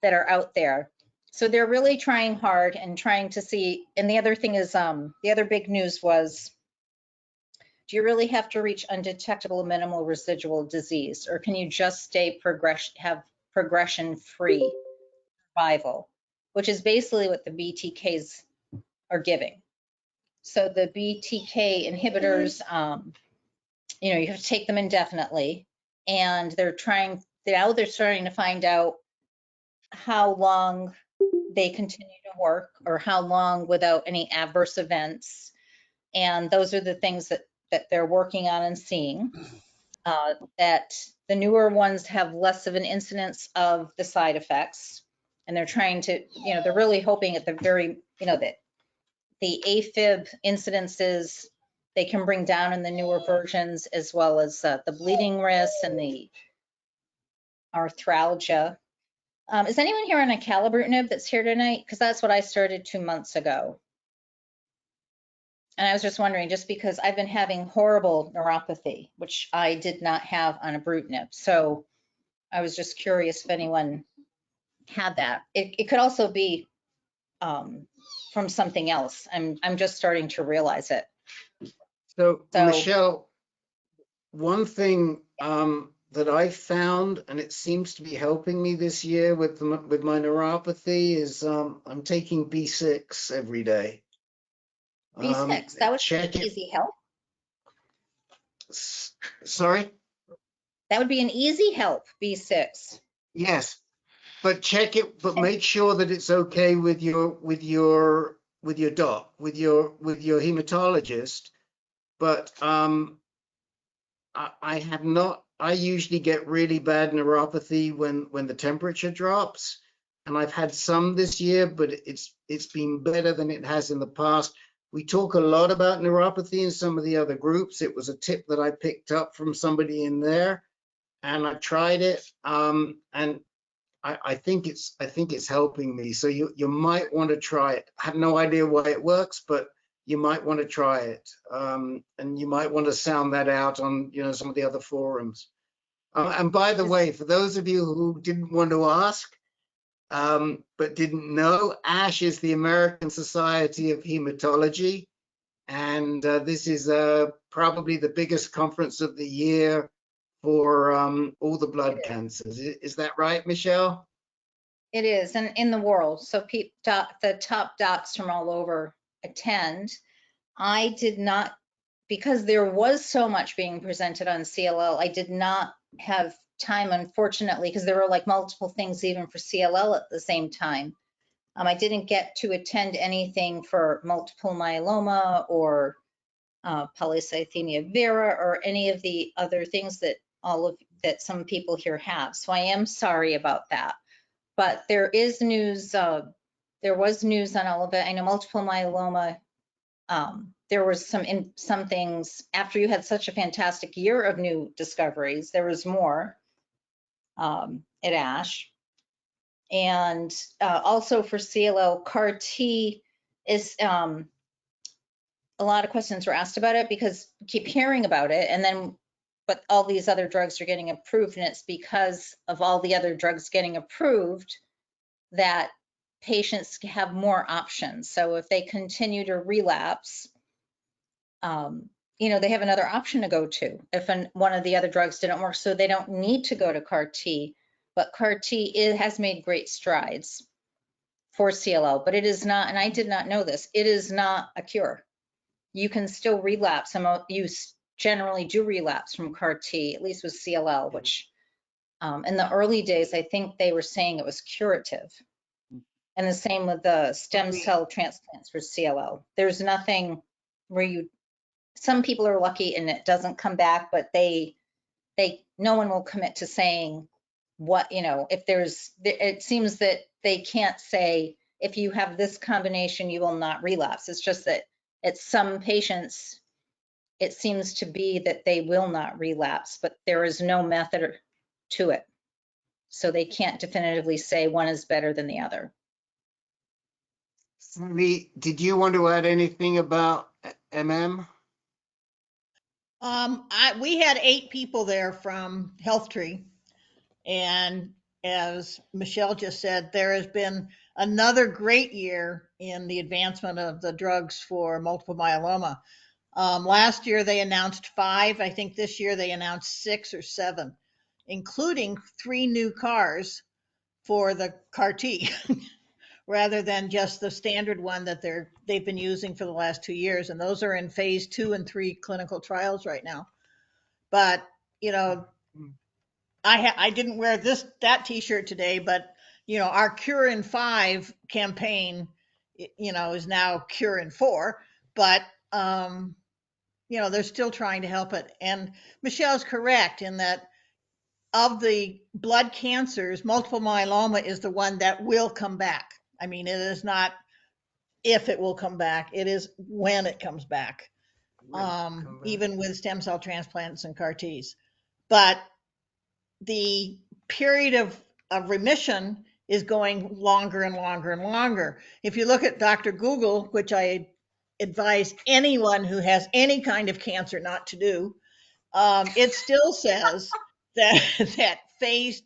that are out there. So they're really trying hard and trying to see. And the other thing is, the other big news was, do you really have to reach undetectable minimal residual disease, or can you just have progression-free survival, which is basically what the BTKs are giving. So the BTK inhibitors, you know, you have to take them indefinitely, and they're starting to find out how long they continue to work, or how long without any adverse events. And those are the things that they're working on and seeing, that the newer ones have less of an incidence of the side effects. And they're trying to, you know, they're really hoping at the very, you know, that the AFib incidences they can bring down in the newer versions, as well as the bleeding risk and the arthralgia. Is anyone here on acalabrutinib that's here tonight? Because that's what I started 2 months ago. And I was just wondering, just because I've been having horrible neuropathy, which I did not have on ibrutinib. So I was just curious if anyone had that. It could also be from something else. I'm just starting to realize it. So Michele, one thing that I found, and it seems to be helping me this year with my neuropathy, is I'm taking B6 every day. B6, that would be an easy help. Sorry? That would be an easy help, B6. Yes, but check it, but make sure that it's okay with your doc, with your hematologist. But I usually get really bad neuropathy when the temperature drops, and I've had some this year, but it's been better than it has in the past. We talk a lot about neuropathy in some of the other groups. It was a tip that I picked up from somebody in there, and I tried it, and I think it's helping me. So you might want to try it. I have no idea why it works, but you might want to try it, and you might want to sound that out on some of the other forums. And by the way, for those of you who didn't want to ask, but didn't know, ASH is the American Society of Hematology, and this is probably the biggest conference of the year for all the blood cancers. Is that right, Michele? It is, and in the world. So the top docs from all over attend. I did not, because there was so much being presented on CLL, I did not have time, unfortunately, because there were like multiple things even for CLL at the same time. I didn't get to attend anything for multiple myeloma or polycythemia vera or any of the other things that some people here have. So I am sorry about that. But there is news. There was news on all of it. I know multiple myeloma. There was some things after you had such a fantastic year of new discoveries. There was more at ASH, and also for CLL CAR T is a lot of questions were asked about it because we keep hearing about it, and then but all these other drugs are getting approved, and it's because of all the other drugs getting approved that patients have more options. So if they continue to relapse, they have another option to go to if one of the other drugs didn't work, so they don't need to go to CAR T. But CAR T has made great strides for CLL, but it is not, and I did not know this, it is not a cure. You can still relapse. You generally do relapse from CAR T, at least with CLL, which in the early days, I think they were saying it was curative. And the same with the stem cell transplants for CLL. There's nothing where some people are lucky and it doesn't come back, but no one will commit to saying what, if it seems that they can't say, if you have this combination, you will not relapse. It's just that at some patients, it seems to be that they will not relapse, but there is no method to it. So they can't definitively say one is better than the other. Lee, did you want to add anything about MM? We had 8 people there from HealthTree, and as Michele just said, there has been another great year in the advancement of the drugs for multiple myeloma. Last year they announced 5. I think this year they announced 6 or 7, including 3 new cars for the CAR T, rather than just the standard one that they've been using for the last 2 years. And those are in phase 2 and 3 clinical trials right now. But, you know, I didn't wear that t-shirt today, but, you know, our Cure in 5 campaign, you know, is now Cure in 4, but, you know, they're still trying to help it. And Michele's correct in that of the blood cancers, multiple myeloma is the one that will come back. I mean, it is not if it will come back, it is when it comes back, even with stem cell transplants and CAR Ts. But the period of remission is going longer and longer and longer. If you look at Dr. Google, which I advise anyone who has any kind of cancer not to do, it still says that phase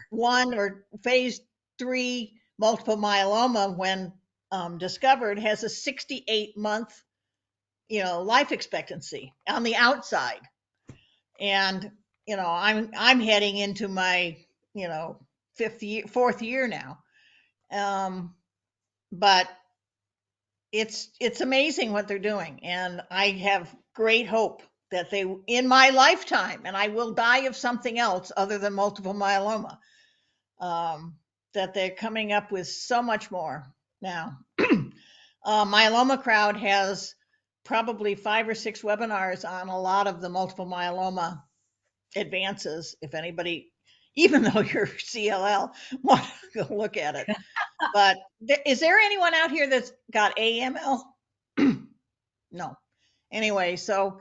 1 or phase 3 multiple myeloma, when discovered, has a 68-month, you know, life expectancy on the outside. And, you know, I'm heading into my, you know, 4th year now. But it's amazing what they're doing. And I have great hope that they, in my lifetime, and I will die of something else other than multiple myeloma, that they're coming up with so much more now. Myeloma Crowd has probably 5 or 6 webinars on a lot of the multiple myeloma advances. If anybody, even though you're CLL, want to go look at it. But is there anyone out here that's got AML? No. Anyway, so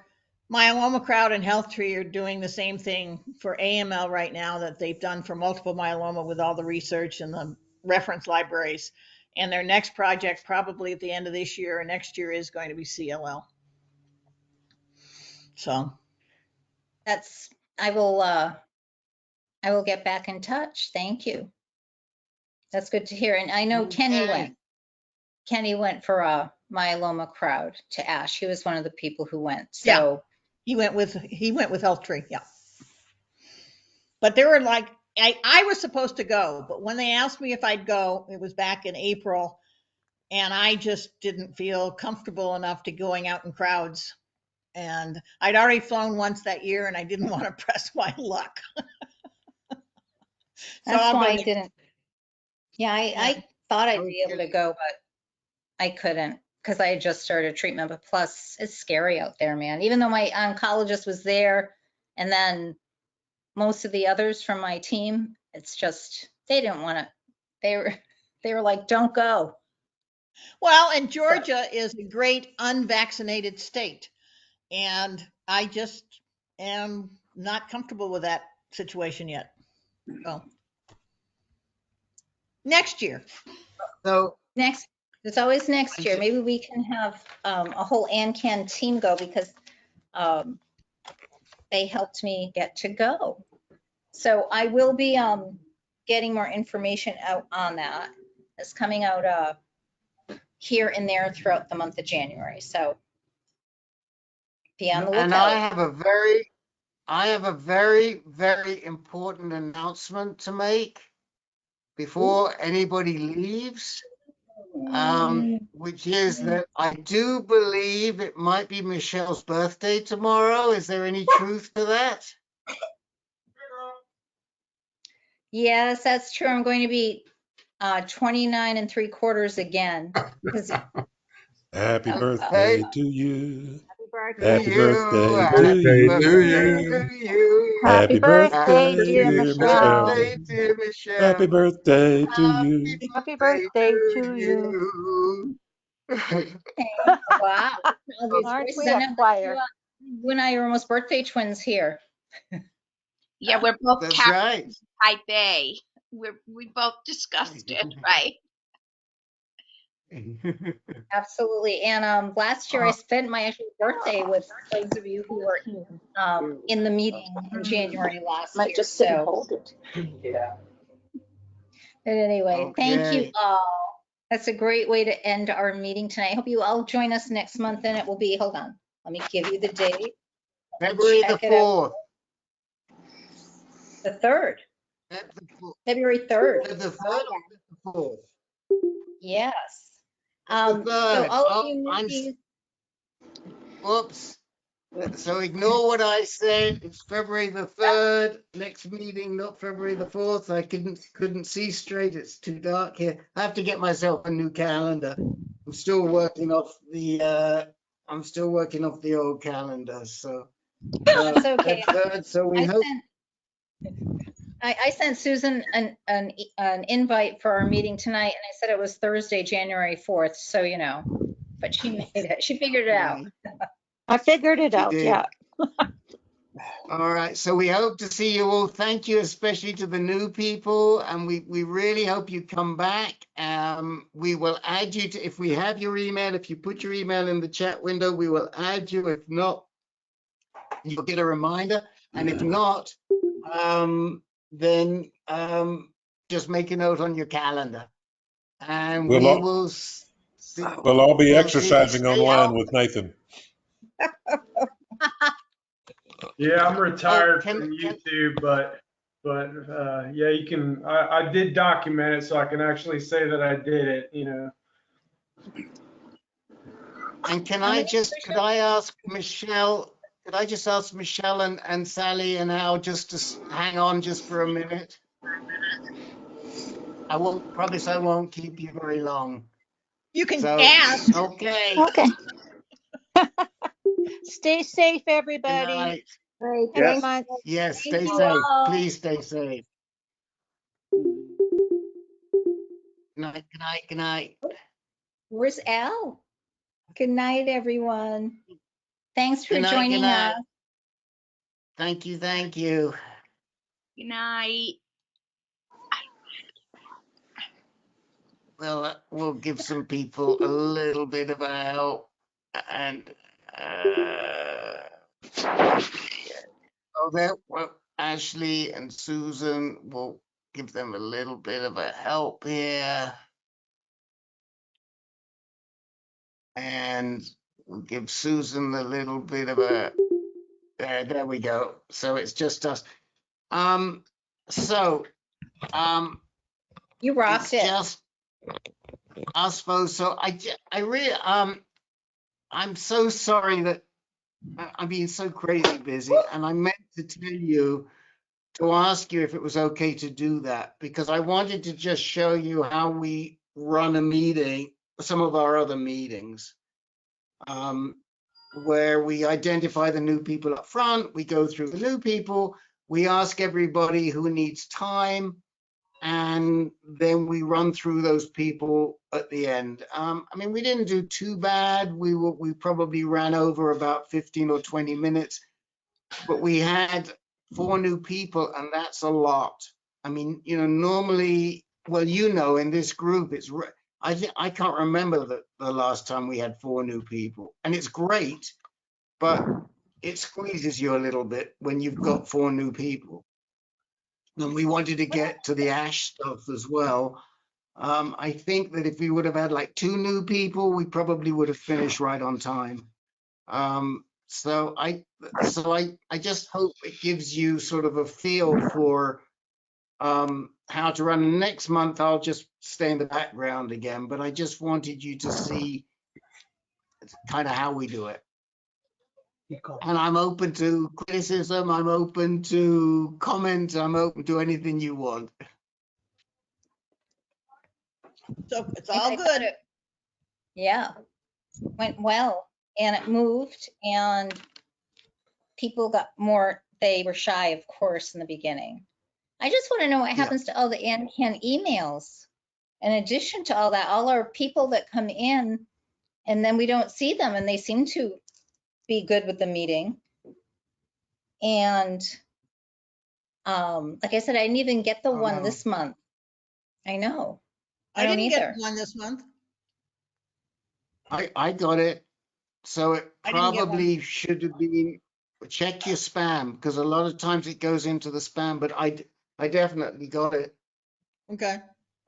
Myeloma Crowd and HealthTree are doing the same thing for AML right now that they've done for multiple myeloma with all the research and the reference libraries. And their next project, probably at the end of this year or next year, is going to be CLL. So I will get back in touch. Thank you. That's good to hear. And I know Kenny went. Kenny went for a Myeloma Crowd to ASH. He was one of the people who went. So yeah, he went with HealthTree. Yeah. But they were like, I was supposed to go, but when they asked me if I'd go, it was back in April, and I just didn't feel comfortable enough to going out in crowds. And I'd already flown once that year, and I didn't want to press my luck. That's why I didn't. Yeah, I thought I'd be able to go, but I couldn't because I had just started treatment. But plus, it's scary out there, man. Even though my oncologist was there, and then most of the others from my team, it's just they didn't want to. They were like, "Don't go." Well, and Georgia is a great unvaccinated state, and I just am not comfortable with that situation yet. So next year. So it's always next year. Maybe we can have a whole AnCan team go because they helped me get to go. So I will be getting more information out on that. It's coming out here and there throughout the month of January. So be on the lookout. And I have a very, very important announcement to make before anybody leaves, which is that I do believe it might be Michelle's birthday tomorrow. Is there any truth to that? Yes, that's true. I'm going to be 29 3/4 again. Happy birthday to you. Happy Happy birthday Happy to you. birthday to you. Happy birthday, birthday, dear dear Michelle. Michelle. Birthday, dear Michelle. Happy birthday to you. Happy birthday to you. Wow. All these Aren't voices. we I a know choir? you and I are almost birthday twins here. Yeah, we're both That's right. type A. We both discussed it, right? Absolutely. And last year I spent my actual birthday with those of you who were in the meeting in January last Might year. just sit and So, hold it. but anyway, thank you Okay. all. That's a great way to end our meeting tonight. I hope you all join us next month, and it will be, hold on, let me give you the date. February the Check it out. 4th. The 3rd, February 3rd. The 3rd or the 4th? Yes. The So 3rd. all of Oh, you newbies, whoops. So ignore what I said. It's February the 3rd. Next meeting, not February the 4th. I couldn't see straight. It's too dark here. I have to get myself a new calendar. I'm still working off the old calendar. So that's okay. that's 3rd. So we hope. I sent Susan an invite for our meeting tonight, and I said it was Thursday, January 4th. So, you know, but she made it. She figured it out. I figured it She out, did. yeah. All right, so we hope to see you all. Thank you, especially to the new people, and we really hope you come back. We will add you to, if we have your email, if you put your email in the chat window, we will add you. If not, you'll get a reminder, and if not, then just make a note on your calendar, and We'll we all, will see. we'll all be We'll exercising stay online out. with Nathan. Yeah, I'm retired Oh, from YouTube, but yeah, you can. I did document it, so I can actually say that I did it. You know. And could I ask Michele, could I just ask Michele and Sally and Al just to hang on just for a minute? I promise I won't keep you very long. You can So, ask. okay. Okay. Stay safe, Good everybody. night. Right. Yes. Thanks. Yes, Thank stay you safe. all. Please stay safe. Good night, good night, good night. Where's Al? Good night, everyone. Thanks for Good night, joining good night. us. Thank you, thank you. Good night. Well, we'll give some people a little bit of a help. And, well, Ashley and Susan will give them a little bit of a help here. And we'll give Susan a little bit of a, there we go. So it's just us. You rocked it's it. just us folks. So I really, I'm so sorry that I'm being so crazy busy, and I meant to tell you to ask you if it was okay to do that, because I wanted to just show you how we run a meeting, some of our other meetings, where we identify the new people up front, we go through the new people, we ask everybody who needs time, and then we run through those people at the end. I mean, we didn't do too bad. We probably ran over about 15 or 20 minutes, but we had 4 new people, and that's a lot. I mean, you know, normally, well, you know, in this group, I can't remember the last time we had 4 new people, and it's great, but it squeezes you a little bit when you've got 4 new people. And we wanted to get to the ASH stuff as well. I think that if we would have had like 2 new people, we probably would have finished right on time. So I just hope it gives you sort of a feel for how to run. Next month, I'll just stay in the background again, but I just wanted you to see kind of how we do it. And I'm open to criticism, I'm open to comment, I'm open to anything you want. So it's all good. Yeah, went well. and it moved, and people got more, they were shy, of course, in the beginning. I just want to know what happens to all the AnCan emails. In addition to all that, all our people that come in, and then we don't see them, and they seem to be good with the meeting. And like I said, I didn't even get the one this month. I know. I don't didn't either. get one this month. I got it. So it I didn't get probably should have been, check your spam, because a lot of times it goes into the spam, but I definitely got it. Okay.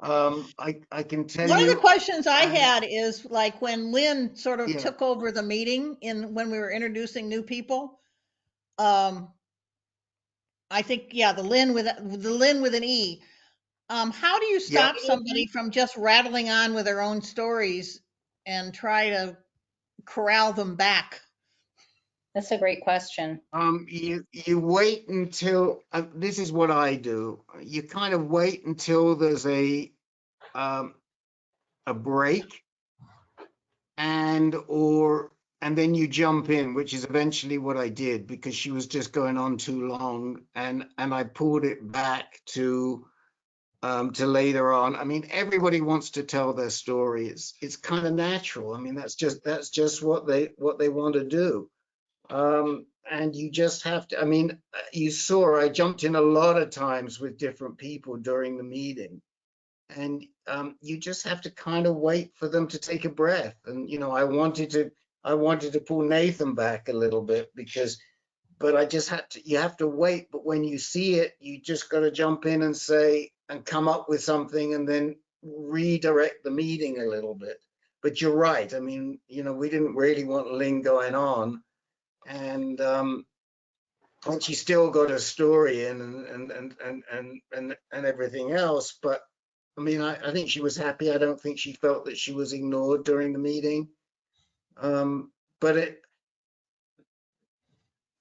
I can tell One you. of the questions I had is like when Lynn sort of Yeah. took over the meeting when we were introducing new people. I think, yeah, the Lynn with an E. How do you stop somebody from just rattling on with their own stories and try to corral them back? That's a great question. You wait until, this is what I do. You kind of wait until there's a break, and then you jump in, which is eventually what I did, because she was just going on too long, and I pulled it back to later on. I mean, everybody wants to tell their story. It's kind of natural. I mean, that's just what they want to do. And you just have to, I mean, you saw I jumped in a lot of times with different people during the meeting, and you just have to kind of wait for them to take a breath. And, you know, I wanted to pull Nathan back a little bit, but I just had to, you have to wait. But when you see it, you just got to jump in and say, and come up with something, and then redirect the meeting a little bit. But you're right. I mean, you know, we didn't really want Lynn going on, and she still got a story in and everything else. But I mean, I think she was happy. I don't think she felt that she was ignored during the meeting. But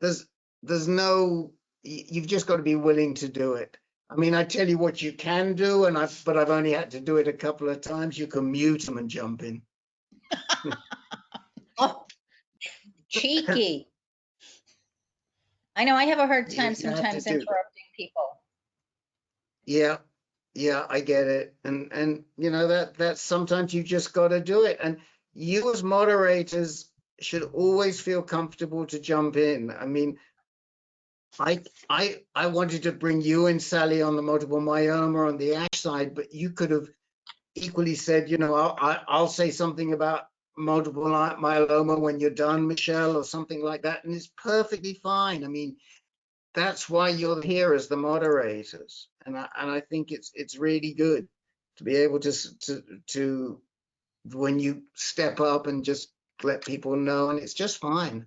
there's no, you've just got to be willing to do it. I mean, I tell you what you can do, but I've only had to do it a couple of times. You can mute them and jump in. Oh, cheeky. I know I have a hard time sometimes interrupting people. Yeah, I get it. And you know, that's sometimes you just got to do it. And you as moderators should always feel comfortable to jump in. I mean, I wanted to bring you and Sally on the multiple myeloma on the ASH side, but you could have equally said, you know, I'll say something about multiple myeloma when you're done, Michele, or something like that, and it's perfectly fine. I mean, that's why you're here as the moderators, and I think it's really good to be able to when you step up and just let people know, and it's just fine.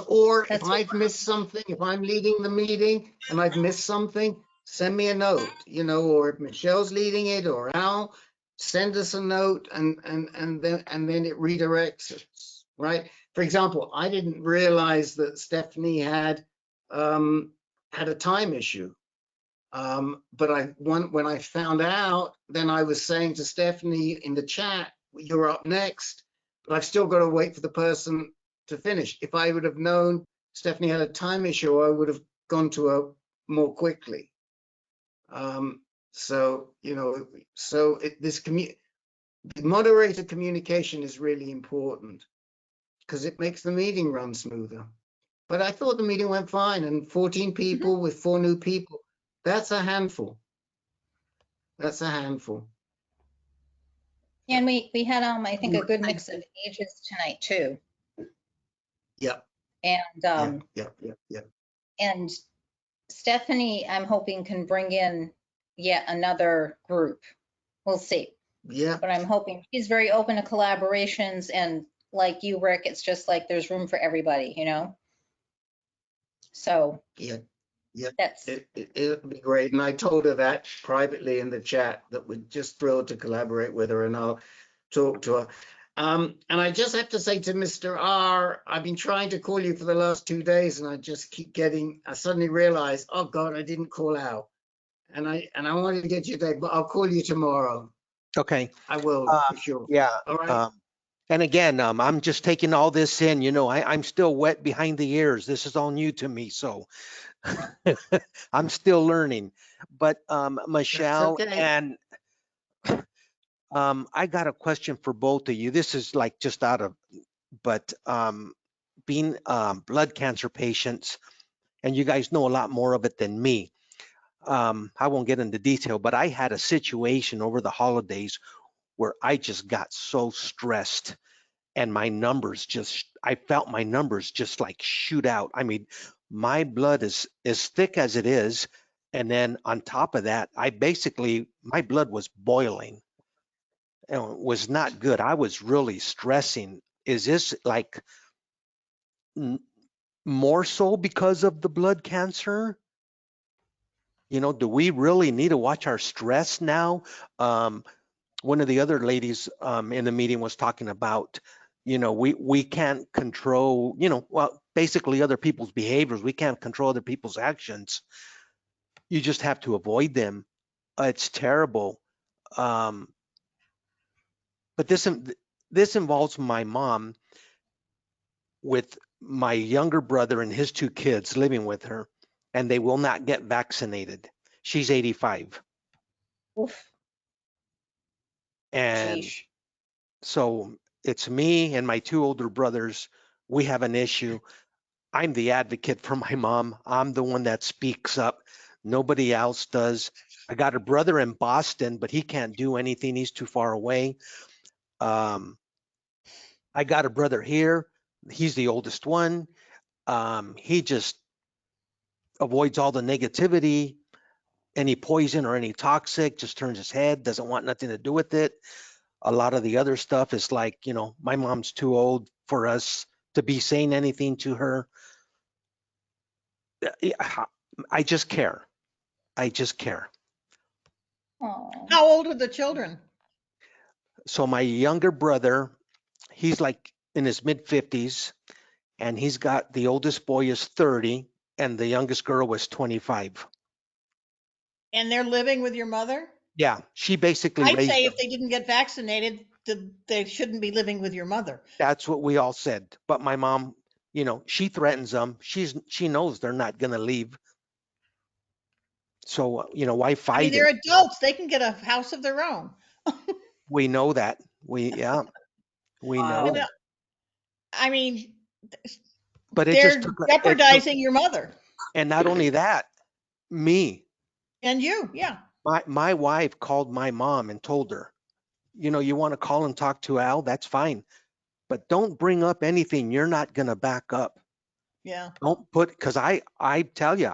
Or if I've missed something, if I'm leading the meeting and I've missed something, send me a note, you know, or if Michele's leading it or Al, send us a note, and then it redirects us, right? For example, I didn't realize that Stephanie had a time issue. But when I found out, then I was saying to Stephanie in the chat, you're up next, but I've still got to wait for the person to finish. If I would have known Stephanie had a time issue, I would have gone to her more quickly. So, you know, the moderator communication is really important, because it makes the meeting run smoother. But I thought the meeting went fine, and 14 people with 4 new people, that's a handful. That's a handful. And we had, I think, a good mix of ages tonight too. Yep. And yep. And Stephanie, I'm hoping, can bring in yet another group. We'll see. Yeah. But I'm hoping she's very open to collaborations, and like you, Rick, it's just like there's room for everybody, you know? So yeah, that's it'll be great. And I told her that privately in the chat, that we're just thrilled to collaborate with her, and I'll talk to her. And I just have to say to Mr. R, I've been trying to call you for the last 2 days, and I just keep I suddenly realized, oh God, I didn't call out. And I wanted to get you today, but I'll call you tomorrow. Okay. I will, for sure. Yeah. All right. And again, I'm just taking all this in, I'm still wet behind the ears. This is all new to me, so I'm still learning. But Michele okay. and I got a question for both of you. This is like just out of, but being blood cancer patients, and you guys know a lot more of it than me. I won't get into detail, but I had a situation over the holidays where I just got so stressed and I felt my numbers just like shoot out. I mean, my blood is as thick as it is. And then on top of that, my blood was boiling and it was not good. I was really stressing. Is this like more so because of the blood cancer? Do we really need to watch our stress now? One of the other ladies in the meeting was talking about, we can't control, well, basically other people's behaviors. We can't control other people's actions. You just have to avoid them. It's terrible. But this involves my mom with my younger brother and his 2 kids living with her, and they will not get vaccinated. She's 85. Oof. And Sheesh. so it's me and my 2 older brothers. We have an issue. I'm the advocate for my mom. I'm the one that speaks up. Nobody else does. I got a brother in Boston, but he can't do anything. He's too far away. I got a brother here. He's the oldest one. He just avoids all the negativity, any poison or any toxic, just turns his head, doesn't want nothing to do with it. A lot of the other stuff is like, my mom's too old for us to be saying anything to her. I just care. I just care. Oh. How old are the children? So my younger brother, he's like in his mid 50s, and he's got the oldest boy is 30 and the youngest girl was 25. And they're living with your mother? Yeah, she basically I'd raised say them. if they didn't get vaccinated, they shouldn't be living with your mother. That's what we all said. But my mom, she threatens them. She knows they're not going to leave. So, why I mean, fight they're it? adults. They can get a house of their own. We know that. We know. I mean, But it just they're took, jeopardizing your mother. and not only that, me. And you, yeah. My wife called my mom and told her, you want to call and talk to Al, that's fine. But don't bring up anything you're not going to back up. Yeah. Don't because I tell you,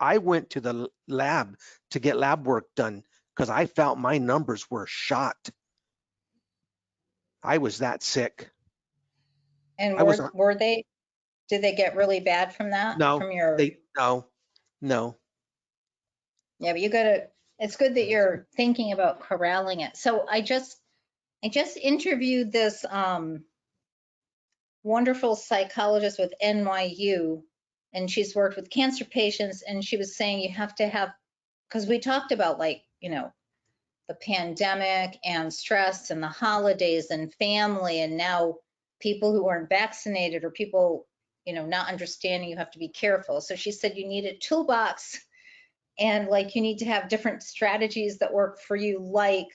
I went to the lab to get lab work done because I felt my numbers were shot. I was that sick. And I was were they, did they get really bad from that? no, From your, no. yeah, but it's good that you're thinking about corralling it. So I just interviewed this wonderful psychologist with NYU, and she's worked with cancer patients, and she was saying you have to have, because we talked about like, the pandemic and stress and the holidays and family, and now people who aren't vaccinated or people, not understanding you have to be careful. So she said you need a toolbox, and like you need to have different strategies that work for you, like,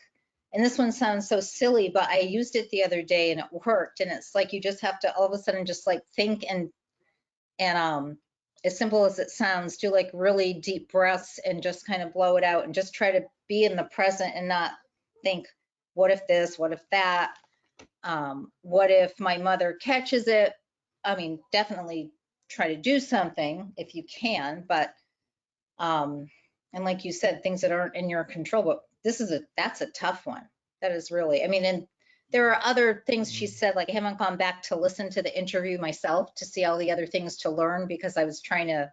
and this one sounds so silly, but I used it the other day and it worked. And it's like you just have to all of a sudden just like think and as simple as it sounds, do like really deep breaths and just kind of blow it out and just try to be in the present and not think, what if this, what if that? What if my mother catches it? I mean, definitely try to do something if you can, but and like you said, things that aren't in your control, but that's a tough one. That is really, I mean, and there are other things she said, like I haven't gone back to listen to the interview myself to see all the other things to learn because I was trying to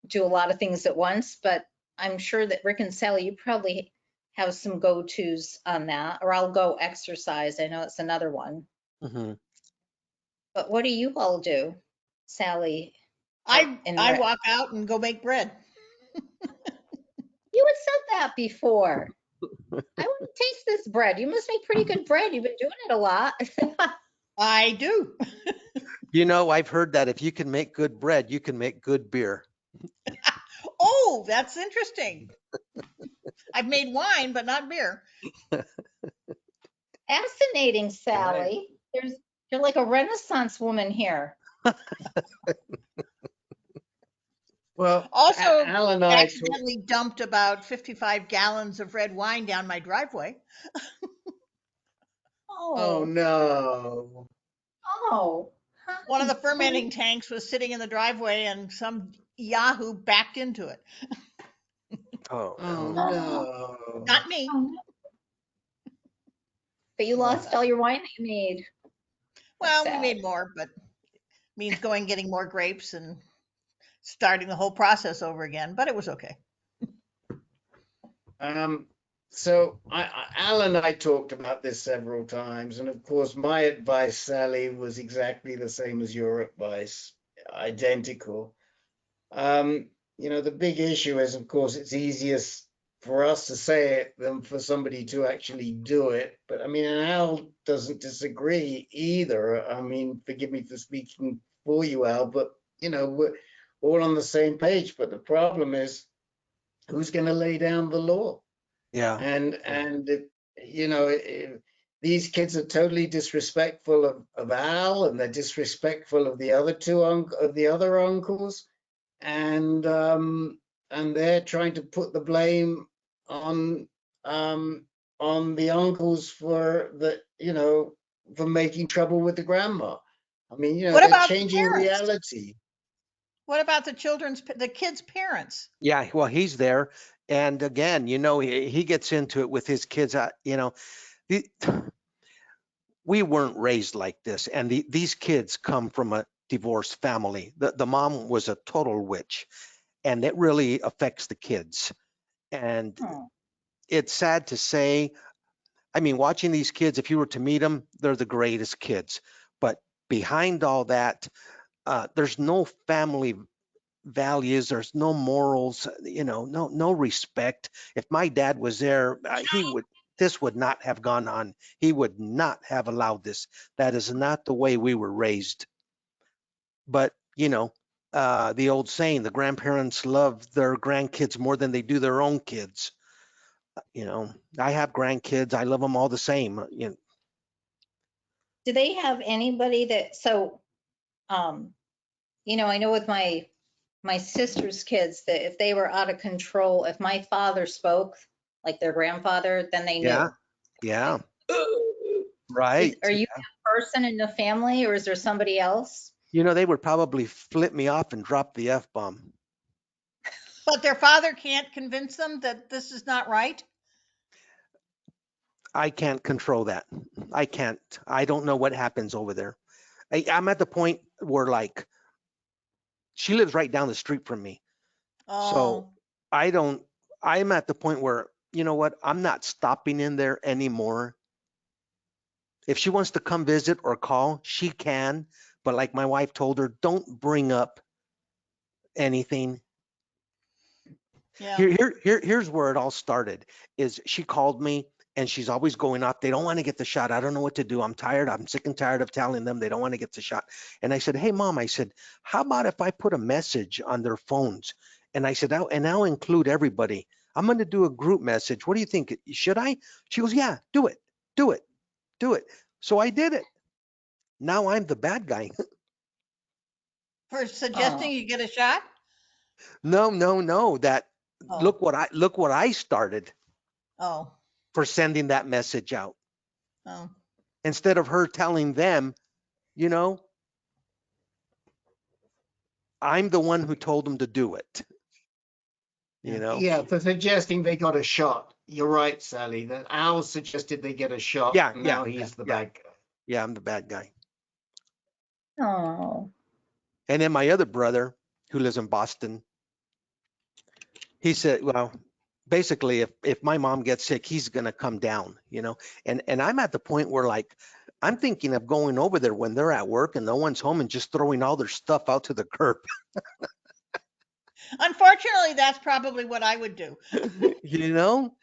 do a lot of things at once, but I'm sure that Rick and Sally, you probably have some go-tos on that, or I'll go exercise. I know it's another one. Mm-hmm. But what do you all do, Sally? I walk out and go make bread. You had said that before. I want to taste this bread. You must make pretty good bread. You've been doing it a lot. I do. You know, I've heard that if you can make good bread, you can make good beer. Oh, that's interesting. I've made wine, but not beer. Fascinating, Sally. You're like a Renaissance woman here. Well, Also, Al and I accidentally dumped about 55 gallons of red wine down my driveway. Oh no. Oh. One of the fermenting tanks was sitting in the driveway and some Yahoo backed into it. Oh, no. Not me. But you lost all your wine that you made. Well, we made more, but means getting more grapes and starting the whole process over again, but it was okay. So Al and I talked about this several times, and of course my advice, Sally, was exactly the same as your advice, identical. You know, the big issue is, of course, it's easiest for us to say it than for somebody to actually do it. But I mean, Al doesn't disagree either. I mean, forgive me for speaking for you, Al, but you know, we're all on the same page. But the problem is, who's going to lay down the law? Yeah. And you know, these kids are totally disrespectful of Al, and they're disrespectful of the other uncles, and they're trying to put the blame on the uncles for for making trouble with the grandma. I mean, you know, What they're about the changing parents? reality. What about the kids' parents? Yeah, well, he's there. And again, you know, he gets into it with his kids. You know, we weren't raised like this. And these kids come from a divorced family. The mom was a total witch, and it really affects the kids. And it's sad to say, I mean, watching these kids, if you were to meet them, they're the greatest kids. But behind all that, there's no family values, there's no morals, you know, no respect. If my dad was there, this would not have gone on. He would not have allowed this. That is not the way we were raised. But you know, the old saying, the grandparents love their grandkids more than they do their own kids. You know, I have grandkids, I love them all the same. You know, Do they have anybody you know, I know with my sister's kids that if they were out of control, if my father spoke like their grandfather, then they knew. Yeah. Right. Are you that person in the family, or is there somebody else? You know, they would probably flip me off and drop the F-bomb. But their father can't convince them that this is not right? I can't control that. I can't. I don't know what happens over there. I'm at the point where, like, she lives right down the street from me. So I'm at the point where, you know what, I'm not stopping in there anymore. If she wants to come visit or call, she can. But like my wife told her, don't bring up anything. Yeah. Here's where it all started. Is she called me and she's always going off. They don't want to get the shot. I don't know what to do. I'm tired. I'm sick and tired of telling them they don't want to get the shot. And I said, hey, Mom, I said, how about if I put a message on their phones? And I said, I'll include everybody. I'm going to do a group message. What do you think? Should I? She goes, yeah, do it. Do it. Do it. So I did it. Now I'm the bad guy. For suggesting you get a shot? No. That look what I started. Oh. For sending that message out. Oh. Instead of her telling them, you know, I'm the one who told them to do it. You know? Yeah, for suggesting they got a shot. You're right, Sally. That Al suggested they get a shot. Yeah, now he's the bad guy. Yeah, I'm the bad guy. Oh. And then my other brother, who lives in Boston, he said, well, basically, if my mom gets sick, he's gonna come down, you know. And I'm at the point where, like, I'm thinking of going over there when they're at work and no one's home and just throwing all their stuff out to the curb. Unfortunately, that's probably what I would do. You know,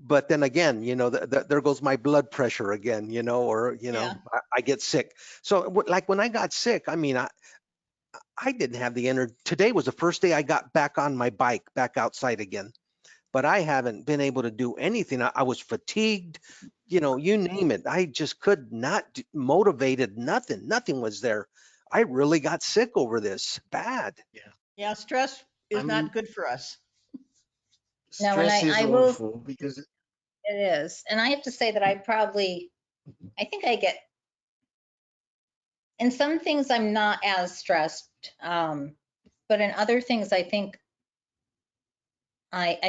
But then again, there goes my blood pressure again, or, Yeah. I get sick. So like when I got sick, I mean, I didn't have the energy. Today was the first day I got back on my bike, back outside again. But I haven't been able to do anything. I was fatigued, you name it. I just could not motivated. Nothing was there. I really got sick over this. Bad. Yeah, stress is not good for us. No, and Stress is I will, awful because it is. And I have to say that I think I get, in some things I'm not as stressed. But in other things, I think I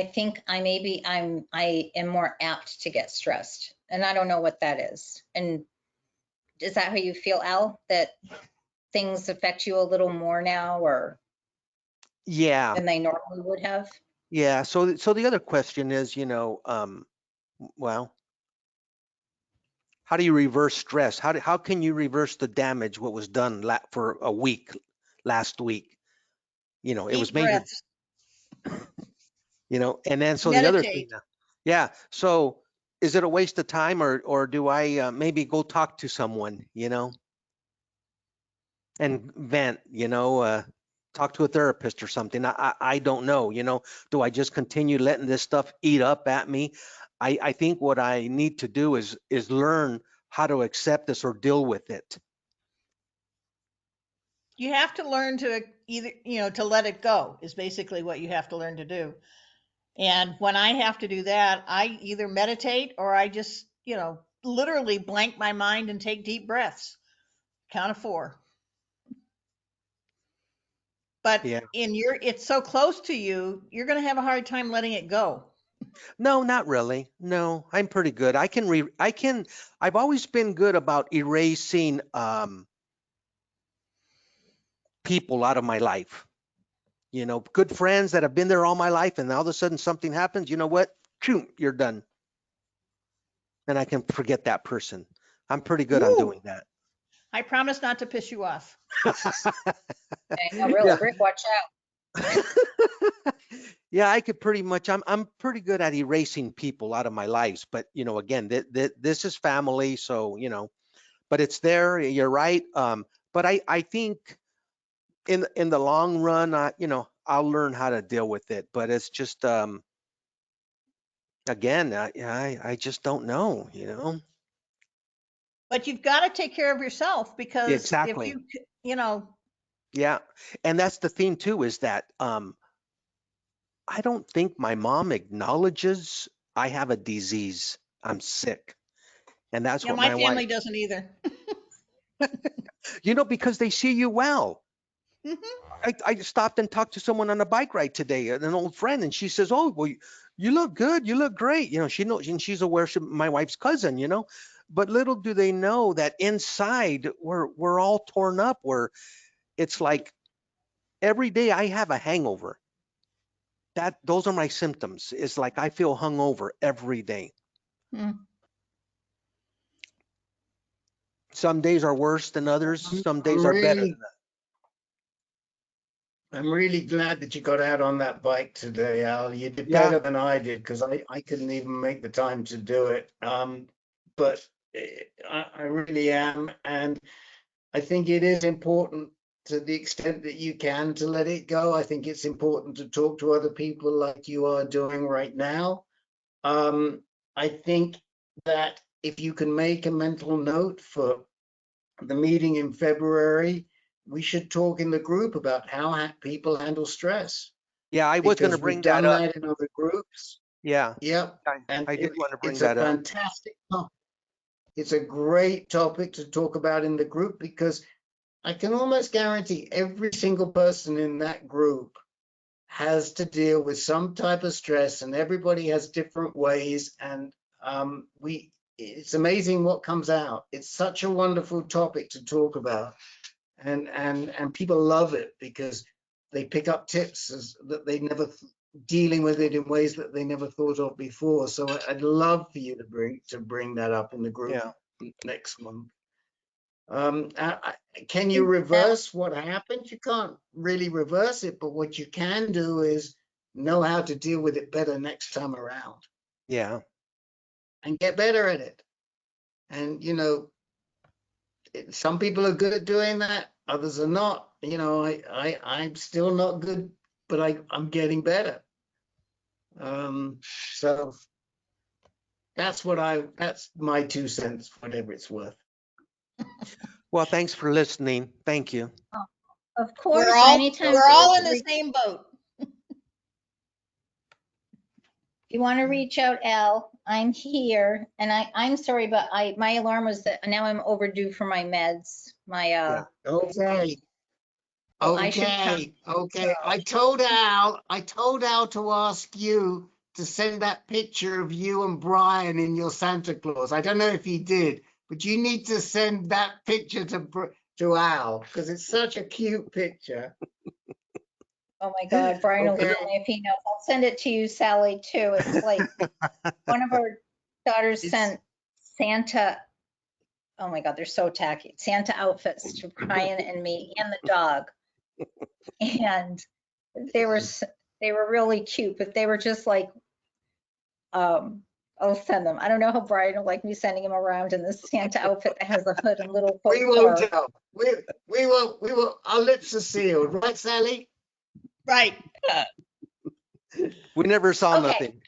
am more apt to get stressed. And I don't know what that is. And is that how you feel, Al? That things affect you a little more now or Yeah. than they normally would have? Yeah. So the other question is, well, how do you reverse stress? How can you reverse the damage what was done for a week last week? It was Deep maybe, breaths. and then so the other thing, Meditate. yeah. So is it a waste of time or do I maybe go talk to someone, and vent, talk to a therapist or something? I don't know, do I just continue letting this stuff eat up at me? I think what I need to do is learn how to accept this or deal with it. You have to learn to either, to let it go is basically what you have to learn to do. And when I have to do that, I either meditate or I just, literally blank my mind and take deep breaths. Count of 4. But Yeah. it's so close to you, you're going to have a hard time letting it go. No, not really. No, I'm pretty good. I've always been good about erasing people out of my life. Good friends that have been there all my life, and all of a sudden something happens, you know what? You're done. And I can forget that person. I'm pretty good on doing that. I promise not to piss you off. No, really, Rick, watch out. Yeah, I could pretty much. I'm pretty good at erasing people out of my lives. But again, this is family, so But it's there. You're right. But I think in the long run, I'll learn how to deal with it. But it's just again, I just don't know. But you've got to take care of yourself because Exactly. if you, Yeah, and that's the thing too, is that I don't think my mom acknowledges I have a disease. I'm sick. And that's what my my wife, family doesn't either. because they see you well. Mm-hmm. I stopped and talked to someone on a bike ride today, an old friend, and she says, "Oh, well, you look good. You look great." She knows, and she's aware my wife's cousin. But little do they know that inside we're all torn up. It's like every day I have a hangover. Those are my symptoms. It's like I feel hungover every day. Mm. Some days are worse than others. Some days are better than others. I'm really glad that you got out on that bike today, Al. You did better than I did because I couldn't even make the time to do it. But I really am. And I think it is important to the extent that you can to let it go. I think it's important to talk to other people like you are doing right now. I think that if you can make a mental note for the meeting in February, we should talk in the group about how people handle stress. Yeah, I was going to bring that up. We've done that in other groups. Yeah. Yep. I did want to bring it's that a up. fantastic topic. It's a great topic to talk about in the group because I can almost guarantee every single person in that group has to deal with some type of stress, and everybody has different ways. And it's amazing what comes out. It's such a wonderful topic to talk about, and people love it because they pick up tips that they never dealing with it in ways that they never thought of before. So I'd love for you to bring that up in the group next month. Can you reverse what happened? You can't really reverse it, but what you can do is know how to deal with it better next time around. Yeah. and get better at it. And, some people are good at doing that. Others are not. I'm still not good, but I'm getting better. So that's my 2 cents, whatever it's worth. Well, thanks for listening. Thank you. Of course, We're all anytime. we're all in the same boat. If you want to reach out, Al, I'm here. And I'm sorry, but my alarm was that now I'm overdue for my meds. My Okay. well, I should Okay. come. Okay. I told Al to ask you to send that picture of you and Brian in your Santa Claus. I don't know if he did, but you need to send that picture to Al because it's such a cute picture. Oh my God, Brian will Okay. kill me if he knows. I'll send it to you, Sally, too. It's like one of our daughters sent Santa. Oh my God, they're so tacky. Santa outfits to Brian and me and the dog. And they were really cute, but they were just like, I'll send them. I don't know how Brian will like me sending him around in this Santa outfit that has a hood and little faux We won't fur. tell. We will. Our lips are sealed, right, Sally? Right. We never saw Okay. nothing.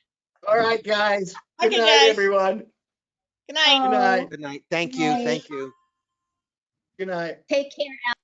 All right, guys. Okay, Good night, guys. everyone. Good night. Good night. Good night. Thank you. Thank you. Good night. Take care, Al.